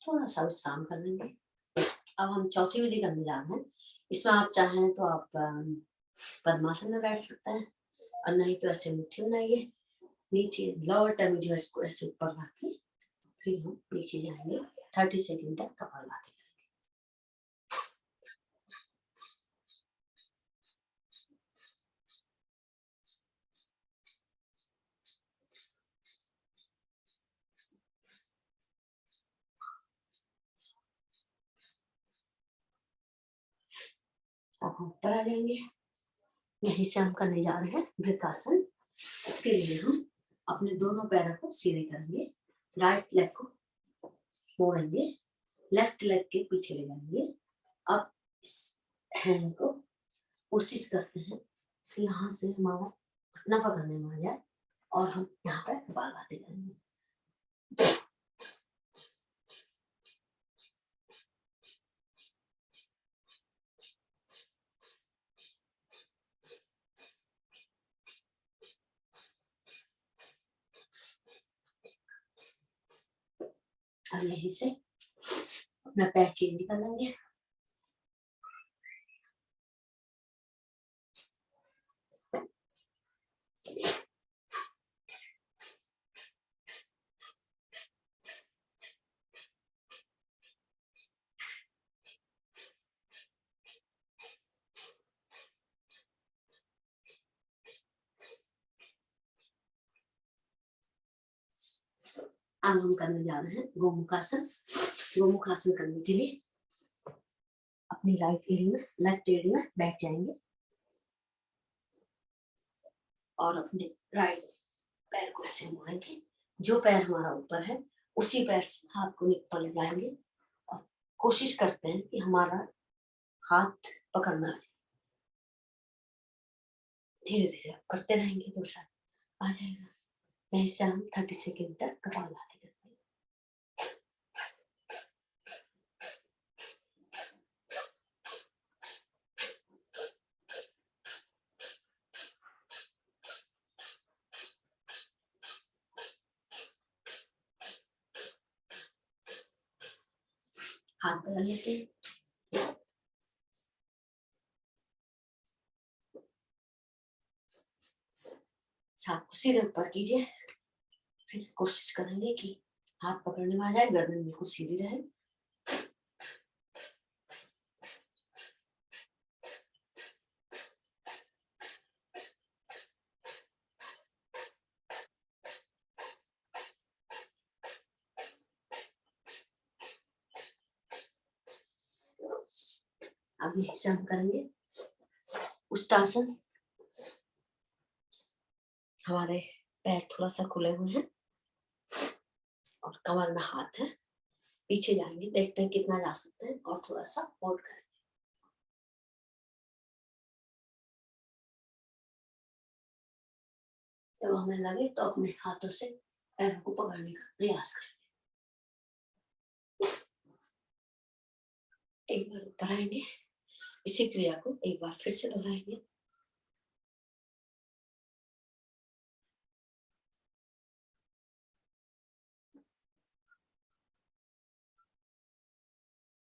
थोड़ा सा विश्राम कर लेंगे। अब हम चौथी विधि करने जा रहे हैं। इसमें आप चाहें तो आप पद्मासन में बैठ सकते हैं, और नहीं तो ऐसे मुट्ठी बनाइए, नीचे लोअर टमी जो है इसको ऐसे ऊपर रख के फिर हम नीचे जाएंगे। 30 सेकंड तक कपालभाति करेंगे। अब हम ऊपर आ जाएंगे। यहीं से हम करने जा रहे हैं वृक्कासन। इसके लिए हम अपने दोनों पैरों को सीधे करेंगे, राइट लेग को मोड़ेंगे, लेफ्ट लेग के पीछे ले जाएंगे। अब इस हैंड को कोशिश करते हैं कि यहाँ से हमारा घुटना पकड़ने में आ जाए और हम यहाँ पर कपालभाति करेंगे। अब यहीं से अपना पैर चेंज कर लेंगे। अब हम करने जा रहे हैं गोमुखासन। गोमुखासन करने के लिए अपनी राइट एड़ी में, लेफ्ट एड़ी में बैठ जाएंगे और अपने राइट पैर को ऐसे मोड़ेंगे। जो पैर हमारा ऊपर है उसी पैर से हाथ को ऊपर लगाएंगे और कोशिश करते हैं कि हमारा हाथ पकड़ना आ जाए। धीरे धीरे आप करते रहेंगे तो शायद आ जाएगा। यहीं से हम 30 सेकेंड तक कपालभाति करेंगे। हाथ बदल लेते हैं। हाथ को सीधे ऊपर कीजिए, फिर कोशिश करेंगे कि हाथ पकड़ने में आ जाए, गर्दन बिल्कुल सीधी रहे। अब यही से हम करेंगे उष्टासन। हमारे पैर थोड़ा सा खुले हुए हैं और कमर में हाथ है, पीछे जाएंगे, देखते हैं कितना जा सकते हैं और थोड़ा सा होल्ड करेंगे। जब हमें लगे तो अपने हाथों से पैरों को पकड़ने का प्रयास करेंगे। एक बार ऊपर आएंगे, इसी क्रिया को एक बार फिर से दोहराएंगे।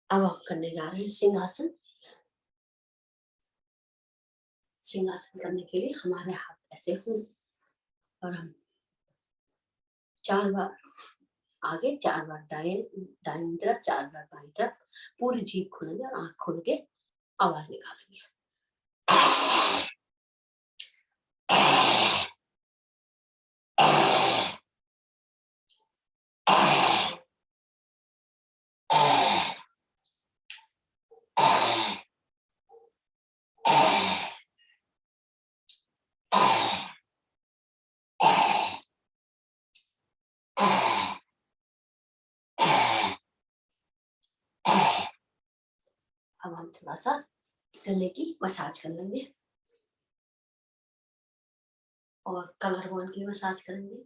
अब हम करने जा रहे हैं सिंहासन। सिंहासन करने के लिए हमारे हाथ ऐसे हों और हम 4 बार आगे, 4 बार दाईं तरफ, 4 बार बाईं तरफ, पूरी जीभ खोलेंगे और आंख खोल के आवाज निकालेंगे। अब हम थोड़ा सा गले की मसाज कर लेंगे और कलर बॉन्ड की मसाज करेंगे।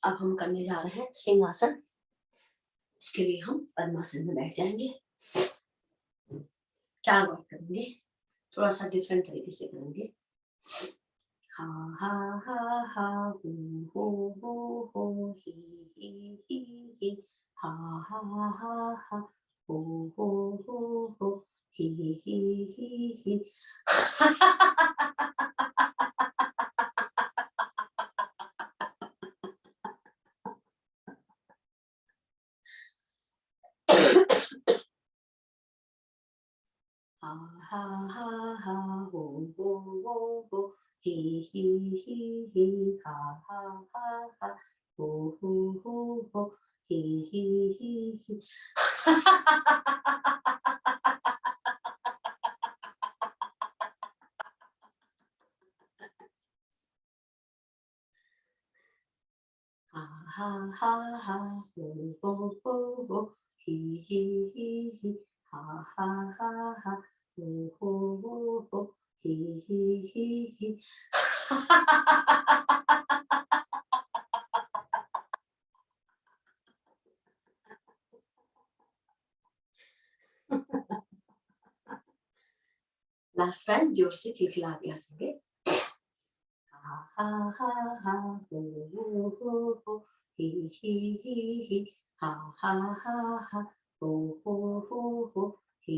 अब हम करने जा रहे हैं सिंहासन। इसके लिए हम पद्मासन में बैठ जाएंगे। 4 बार करेंगे, थोड़ा सा डिफरेंट तरीके से करेंगे। हा हा हा हा हो हो ही ही हा हा हा हा हो हो ही ही हा हा हा हा हो हो ही ही हा हा हा हा हो हो ही ही ha ha ha ha ho ho hi hi ha ha ha ha ho ho hi hi last time जोर से खिलखिला दिया सबे। हा हा हा हा हो ही हा हा हा हा हो ही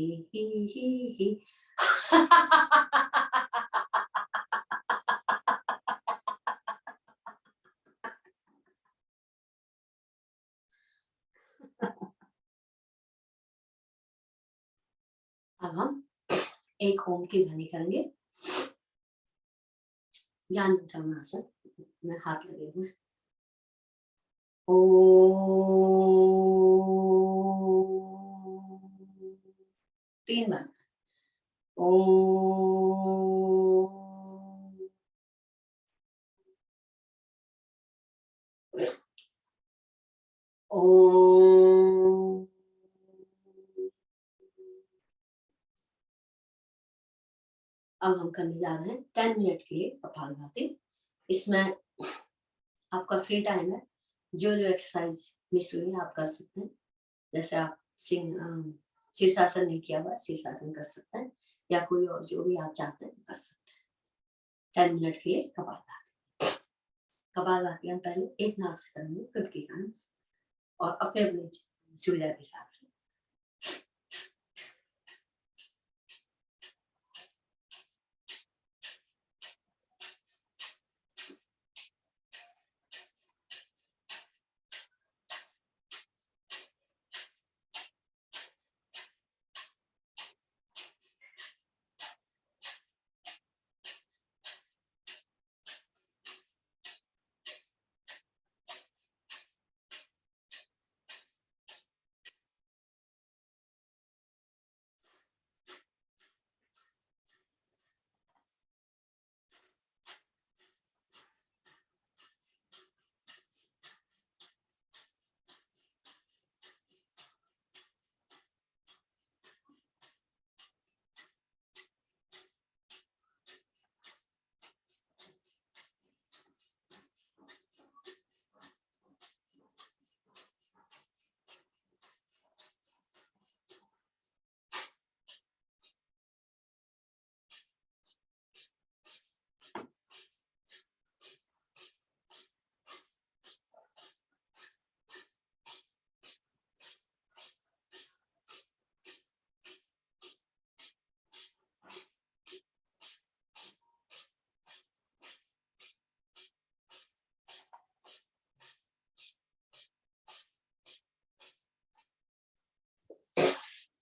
अब हम एक होम की ध्वनि करेंगे। ज्ञान मुद्रासन में हाथ लगे हुए। ओ 3 बार। ओ ओ अब हम करने जा रहे हैं 10 मिनट के लिए कपालभाति। इसमें आपका फ्री टाइम है, जो जो एक्सरसाइज मिस हुई आप कर सकते हैं। जैसे आप शीर्षासन नहीं किया हुआ, शीर्षासन कर सकते हैं, या कोई और जो भी आप चाहते हैं कर सकते हैं। 10 मिनट के लिए कपालभाति। कपालभाति हम पहले एक नाक से करेंगे 50 टाइम्स और अपने अपने सुविधा के हिसाब से।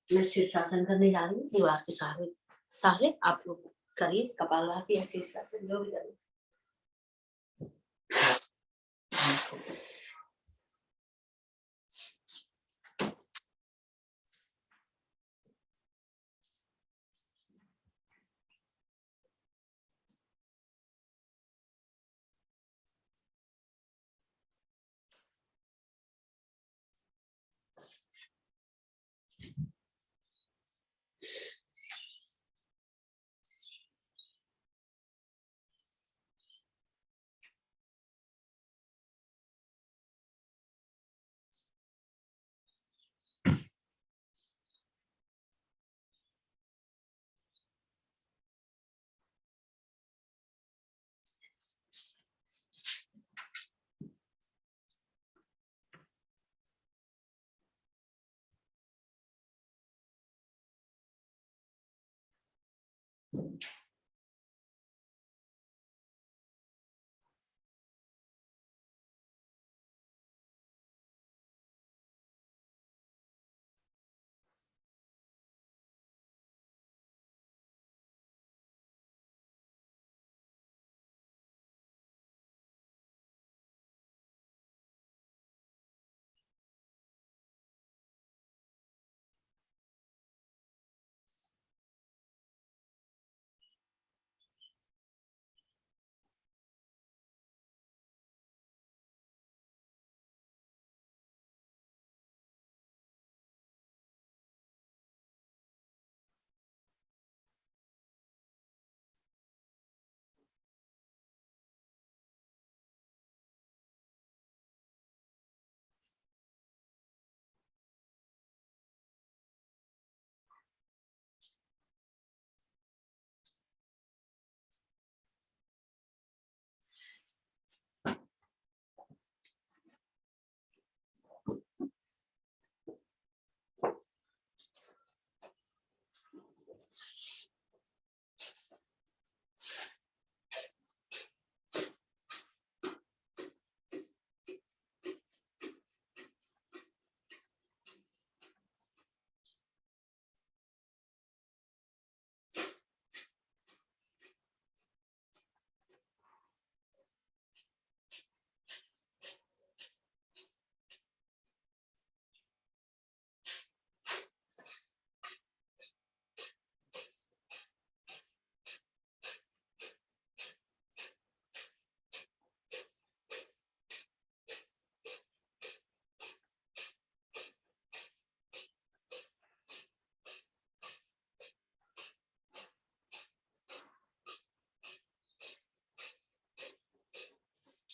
मैं शीर्षासन करने जा रही हूँ दीवार के सहारे सहारे। आप लोग करिए कपालभाति या शीर्षासन जो भी करिए।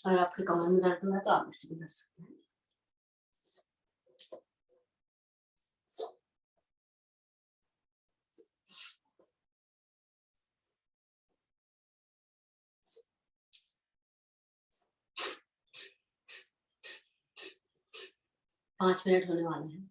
और आपके कमर में दर्द हो रहा है तो आप इसे भी कर सकते हैं। पाँच मिनट होने वाले हैं।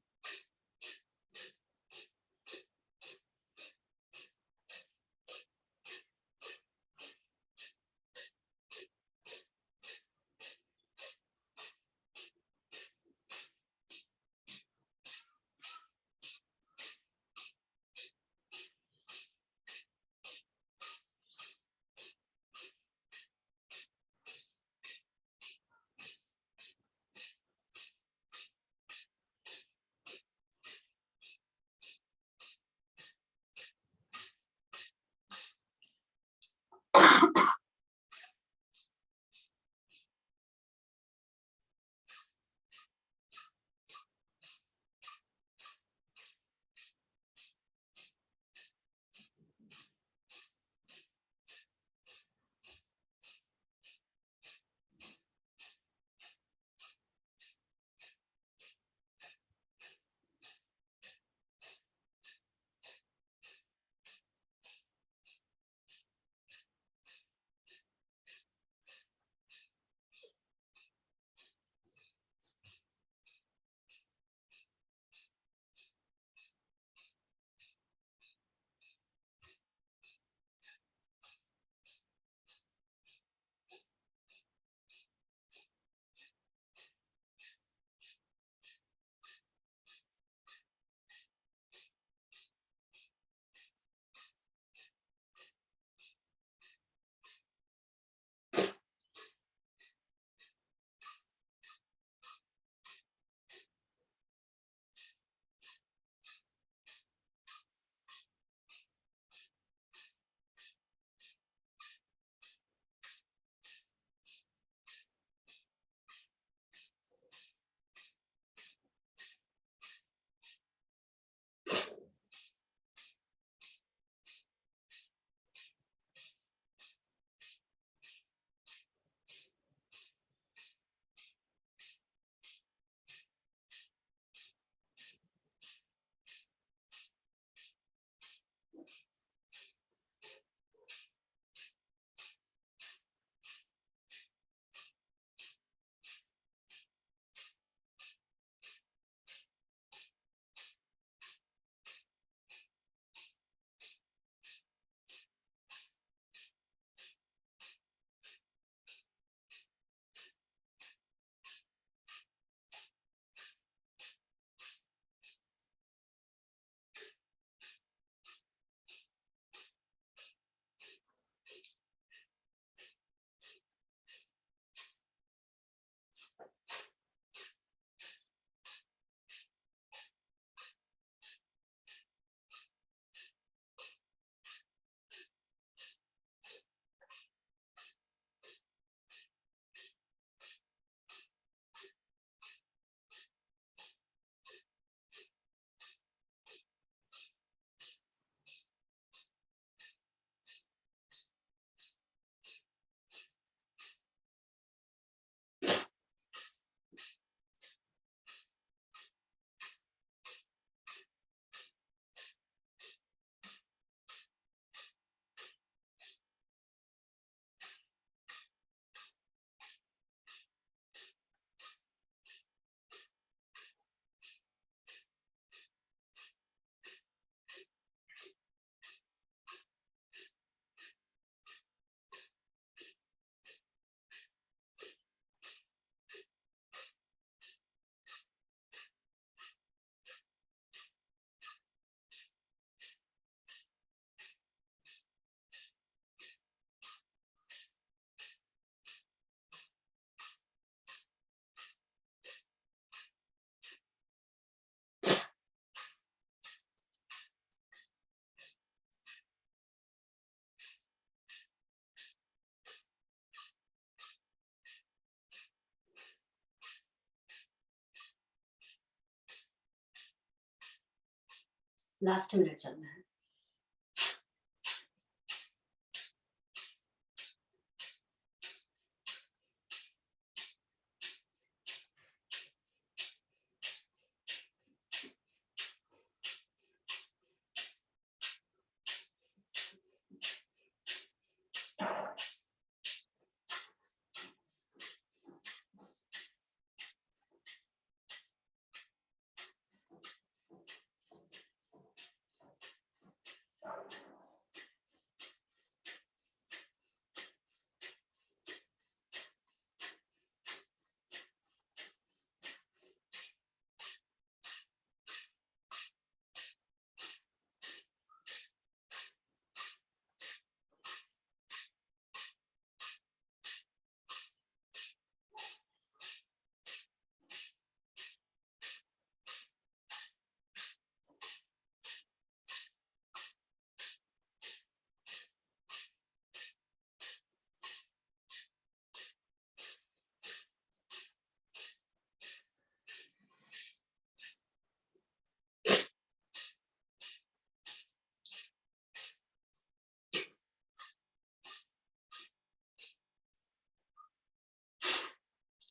लास्ट मिनट चल रहा है।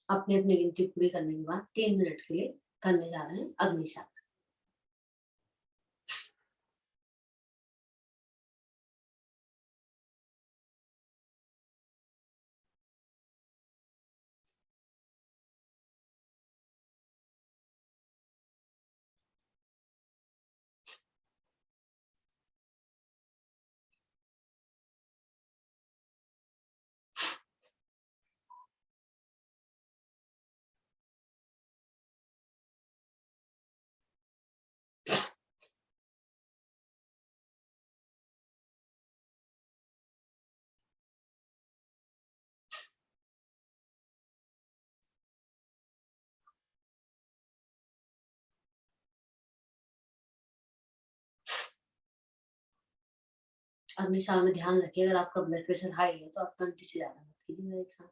अपनी अपनी गिनती पूरी करने के बाद 3 मिनट के लिए करने जा रहे हैं अग्निशामन। अग्निशामन में ध्यान रखिए, अगर आपका ब्लड प्रेशर हाई है तो आप 20 से ज्यादा मत कीजिएगा एक साथ।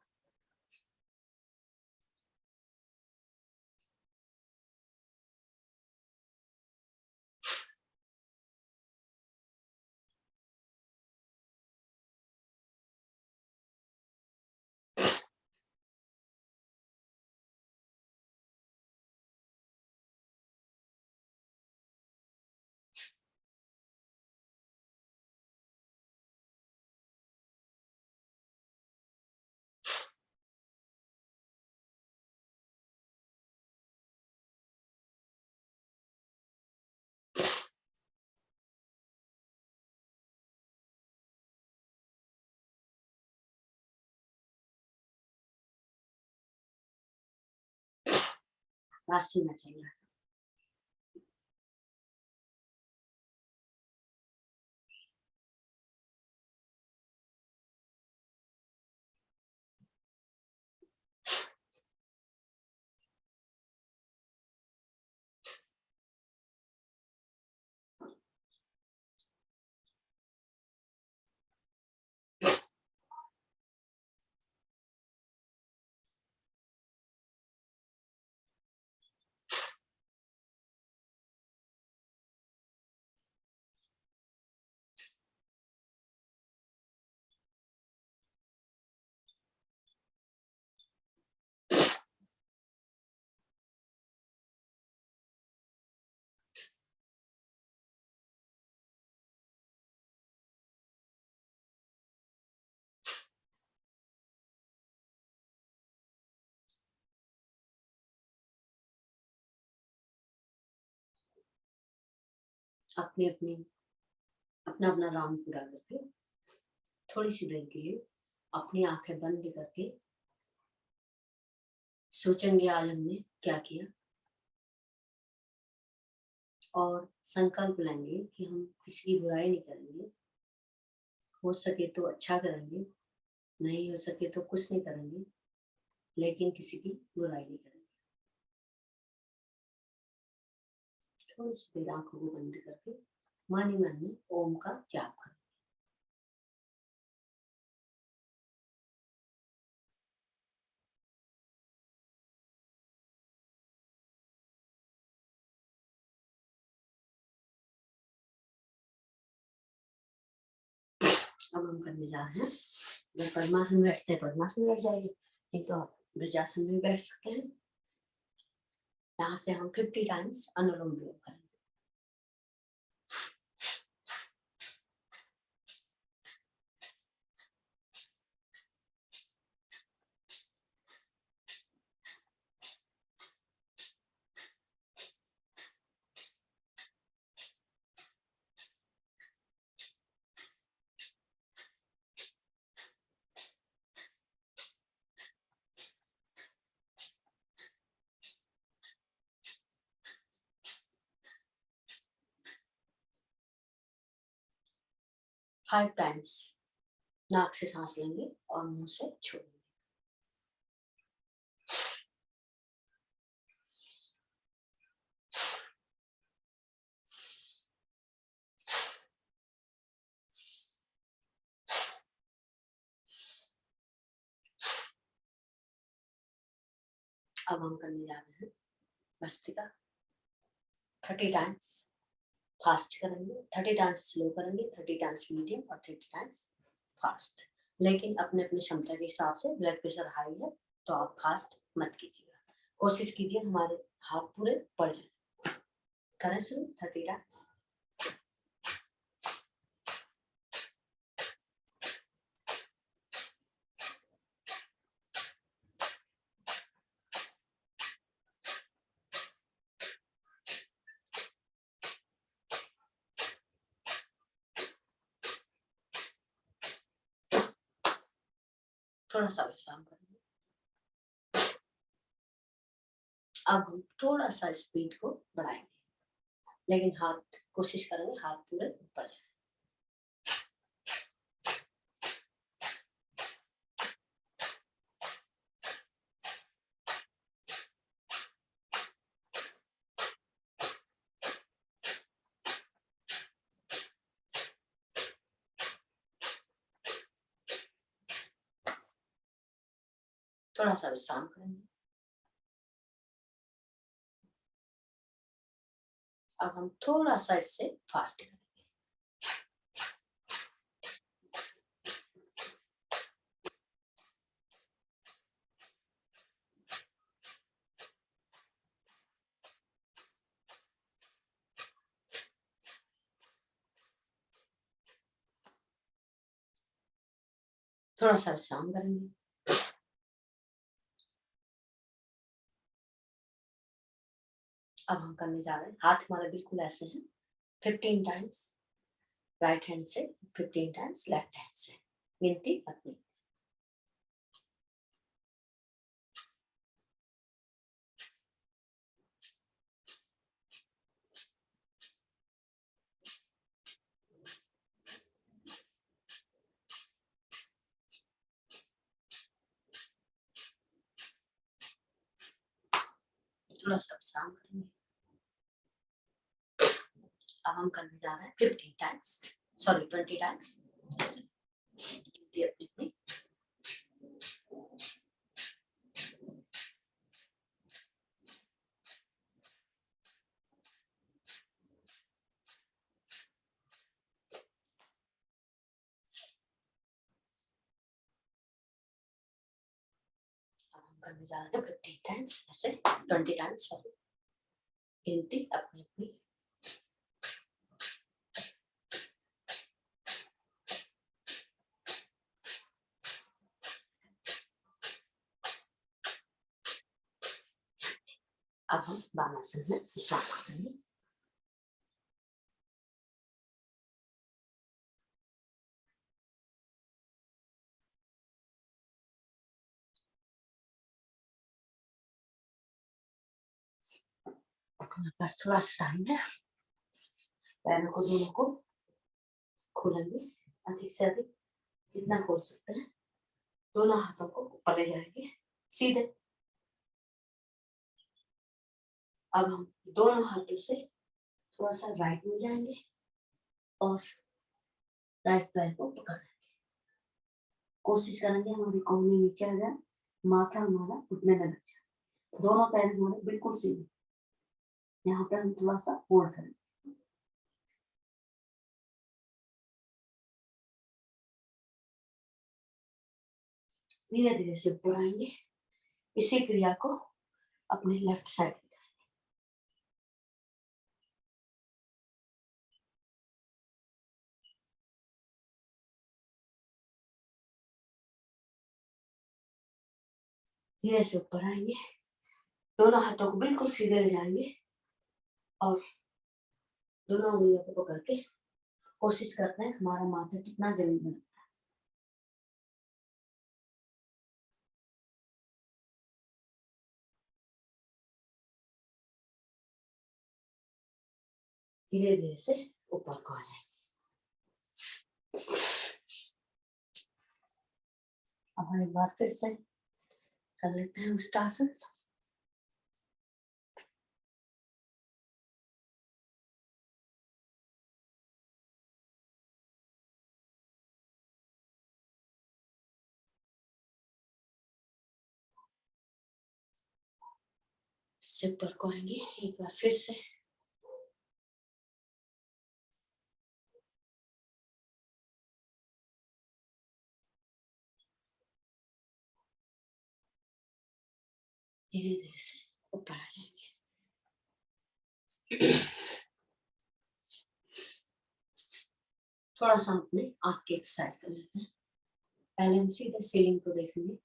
लास्ट में चाहिए। अपनी अपनी अपना अपना राउंड पूरा करके थोड़ी सी देर के लिए अपनी आंखें बंद करके सोचेंगे आज हमने क्या किया, और संकल्प लेंगे कि हम किसी की बुराई नहीं करेंगे, हो सके तो अच्छा करेंगे, नहीं हो सके तो कुछ नहीं करेंगे, लेकिन किसी की बुराई नहीं करेंगे। थोड़ी सी देर आंखों को बंद करके मन ही मन में ओम का जाप करें। अब हम करने जा रहे हैं, जब पद्मासन में बैठते हैं पद्मासन में बैठ जाएंगे, नहीं तो आप वज्रासन में बैठ सकते हैं। यहाँ से हम 50 टाइम्स अनुलोम विलोम करेंगे। फाइव टाइम्स नाक से सांस लेंगे और मुंह से छोड़ेंगे। अब हम करने जा रहे हैं भस्त्रिका। 30 टाइम्स फास्ट करेंगे, 30 टाइम्स स्लो करेंगे, 30 टाइम्स मीडियम और 30 टाइम्स फास्ट। लेकिन अपने अपनी क्षमता के हिसाब से, ब्लड प्रेशर हाई है तो आप फास्ट मत कीजिएगा, कोशिश कीजिए हमारे हाथ पूरे पड़ जाए। करें शुरू 30 टाइम्स। थोड़ा सा विश्राम करेंगे। अब हम थोड़ा सा स्पीड को बढ़ाएंगे, लेकिन हाथ कोशिश करेंगे हाथ पूरे ऊपर जाए। थोड़ा सा विश्राम करेंगे। अब हम थोड़ा सा इससे फास्ट करेंगे। थोड़ा सा विश्राम करेंगे। अब हम करने जा रहे हैं, हाथ हमारे बिल्कुल ऐसे हैं, 15 टाइम्स राइट हैंड से, 15 टाइम्स लेफ्ट हैंड से, गिनती अपनी। थोड़ा सा विश्राम करेंगे। अब हम करने जा रहे हैं 15 टाइम्स, सॉरी 20 टाइम्स गिनती अपनी अपनी। करने जा रहे हैं 15 टाइम्स, ऐसे 20 टाइम्स सॉरी, गिनती अपनी अपनी। अब हम बाणासन में विश्राम करेंगे। बस थोड़ा सा टाइम है, पैरों को दोनों को खोलेंगे अधिक से अधिक, जितना खोल सकते हैं। दोनों हाथों को ऊपर ले जाएंगे सीधे। अब हम दोनों हाथों से थोड़ा सा राइट में जाएंगे और राइट पैर को पकड़ेंगे। कोशिश करेंगे हमारी कमर नीचे आ जाए, माथा हमारा घुटने में लग जाए, दोनों पैर हमारे बिल्कुल सीधे। यहाँ पे हम थोड़ा सा होल्ड करेंगे। धीरे धीरे से ऊपर आएंगे। इसी क्रिया को अपने लेफ्ट साइड पे धीरे से ऊपर आएंगे। दोनों हाथों को बिल्कुल सीधे ले जाएंगे और दोनों उंगलियों को पकड़ के कोशिश करते हैं हमारा माथा कितना जमीन में। धीरे धीरे से ऊपर को आ जाएंगे। अब हम एक बार फिर से कर लेते हैं उष्टासन। से ऊपर को आएंगे एक बार फिर से। धीरे धीरे से ऊपर आ जाएंगे। थोड़ा सा अपने आँख की एक्सरसाइज कर लेते हैं। पहले हम सीधे सीलिंग को देखेंगे।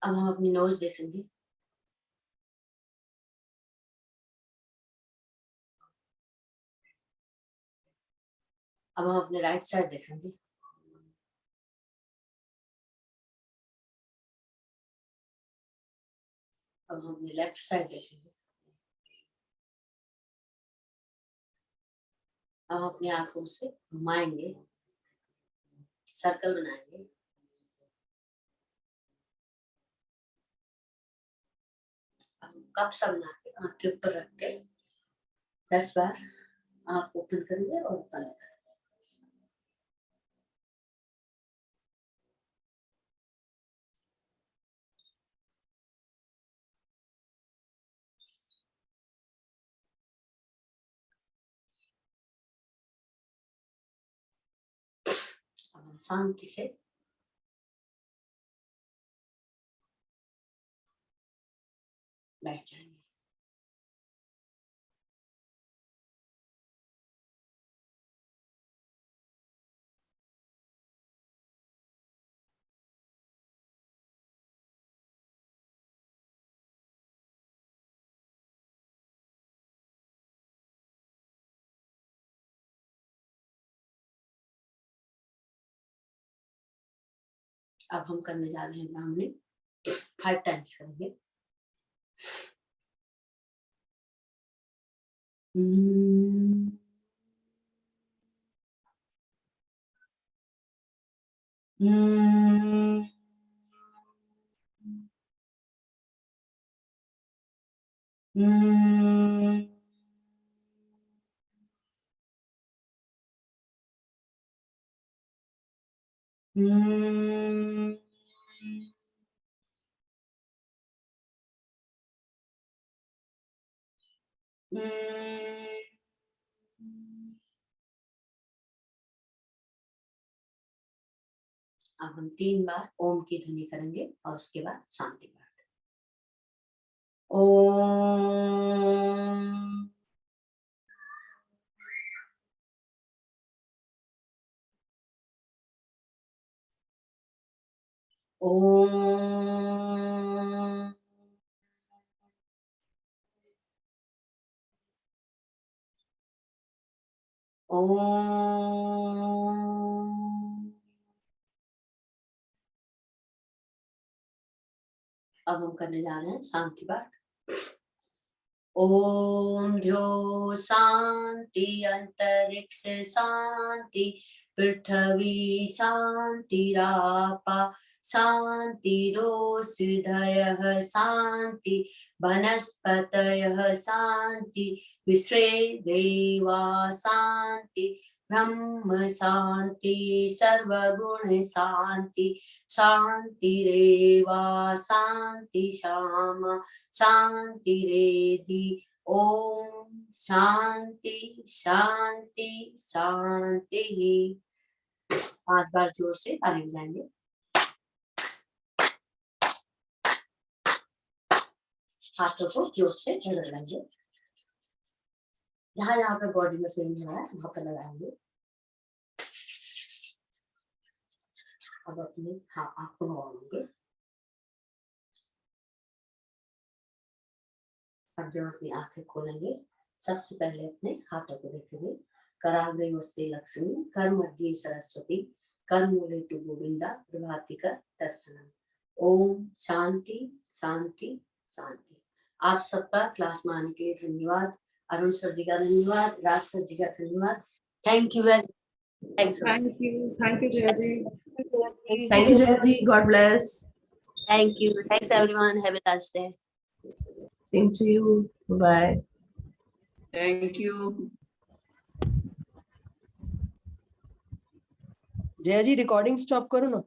अब हम अपनी नोज देखेंगे। अब हम अपने राइट साइड देखेंगे। अब हम अपने लेफ्ट साइड देखेंगे। अब अपनी आंखों से घुमाएंगे, सर्कल बनाएंगे। कप सा बना के आंख के ऊपर रख के 10 बार आंख ओपन करेंगे और बंद करेंगे। अब हम शांति से बैठ जाएंगे। अब हम करने जा रहे हैं ब्राह्मणी। 5 टाइम्स करेंगे। अब हम 3 बार ओम की ध्वनि करेंगे और उसके बाद शांति पाठ। ओम ओम ओम। अब हम करने जा रहे हैं शांति पाठ। ओम ध्यो शांति अंतरिक्ष शांति पृथ्वी शांतिरापा शांतिरोषधयः शांति वनस्पतयः शांति विश्वे देवा शांति ब्रह्म शांति सर्वगुण शांति शांतिरेवा शांति श्यामा शांतिरेधि। ओम शांति शांति शांति। 5 बार जोर से ताली बजाएंगे। हाथों को जोर से रगड़ लेंगे। जहाँ यहाँ पे बॉडी में पेन हो रहा है वहां पर लगाएंगे। अब अपनी आँख को नवाएंगे। अब जब अपनी आंखें खोलेंगे सबसे पहले अपने हाथों को देखेंगे। कराग्रे वस्ते लक्ष्मी, कर मध्य सरस्वती, कर मूले तु गोविंदा, प्रभाती कर दर्शनम। ओम शांति शांति शांति। आप सबका क्लास में आने के लिए धन्यवाद। अरुण सर जी का धन्यवाद, राज सर जी का धन्यवाद। Thank you very Thank you, Jaya ji. Thank you, Jaya ji. God bless. Thank you. Thanks everyone. Have a nice day. Same to you. Bye. Thank you. Jaya ji recording stop करो ना।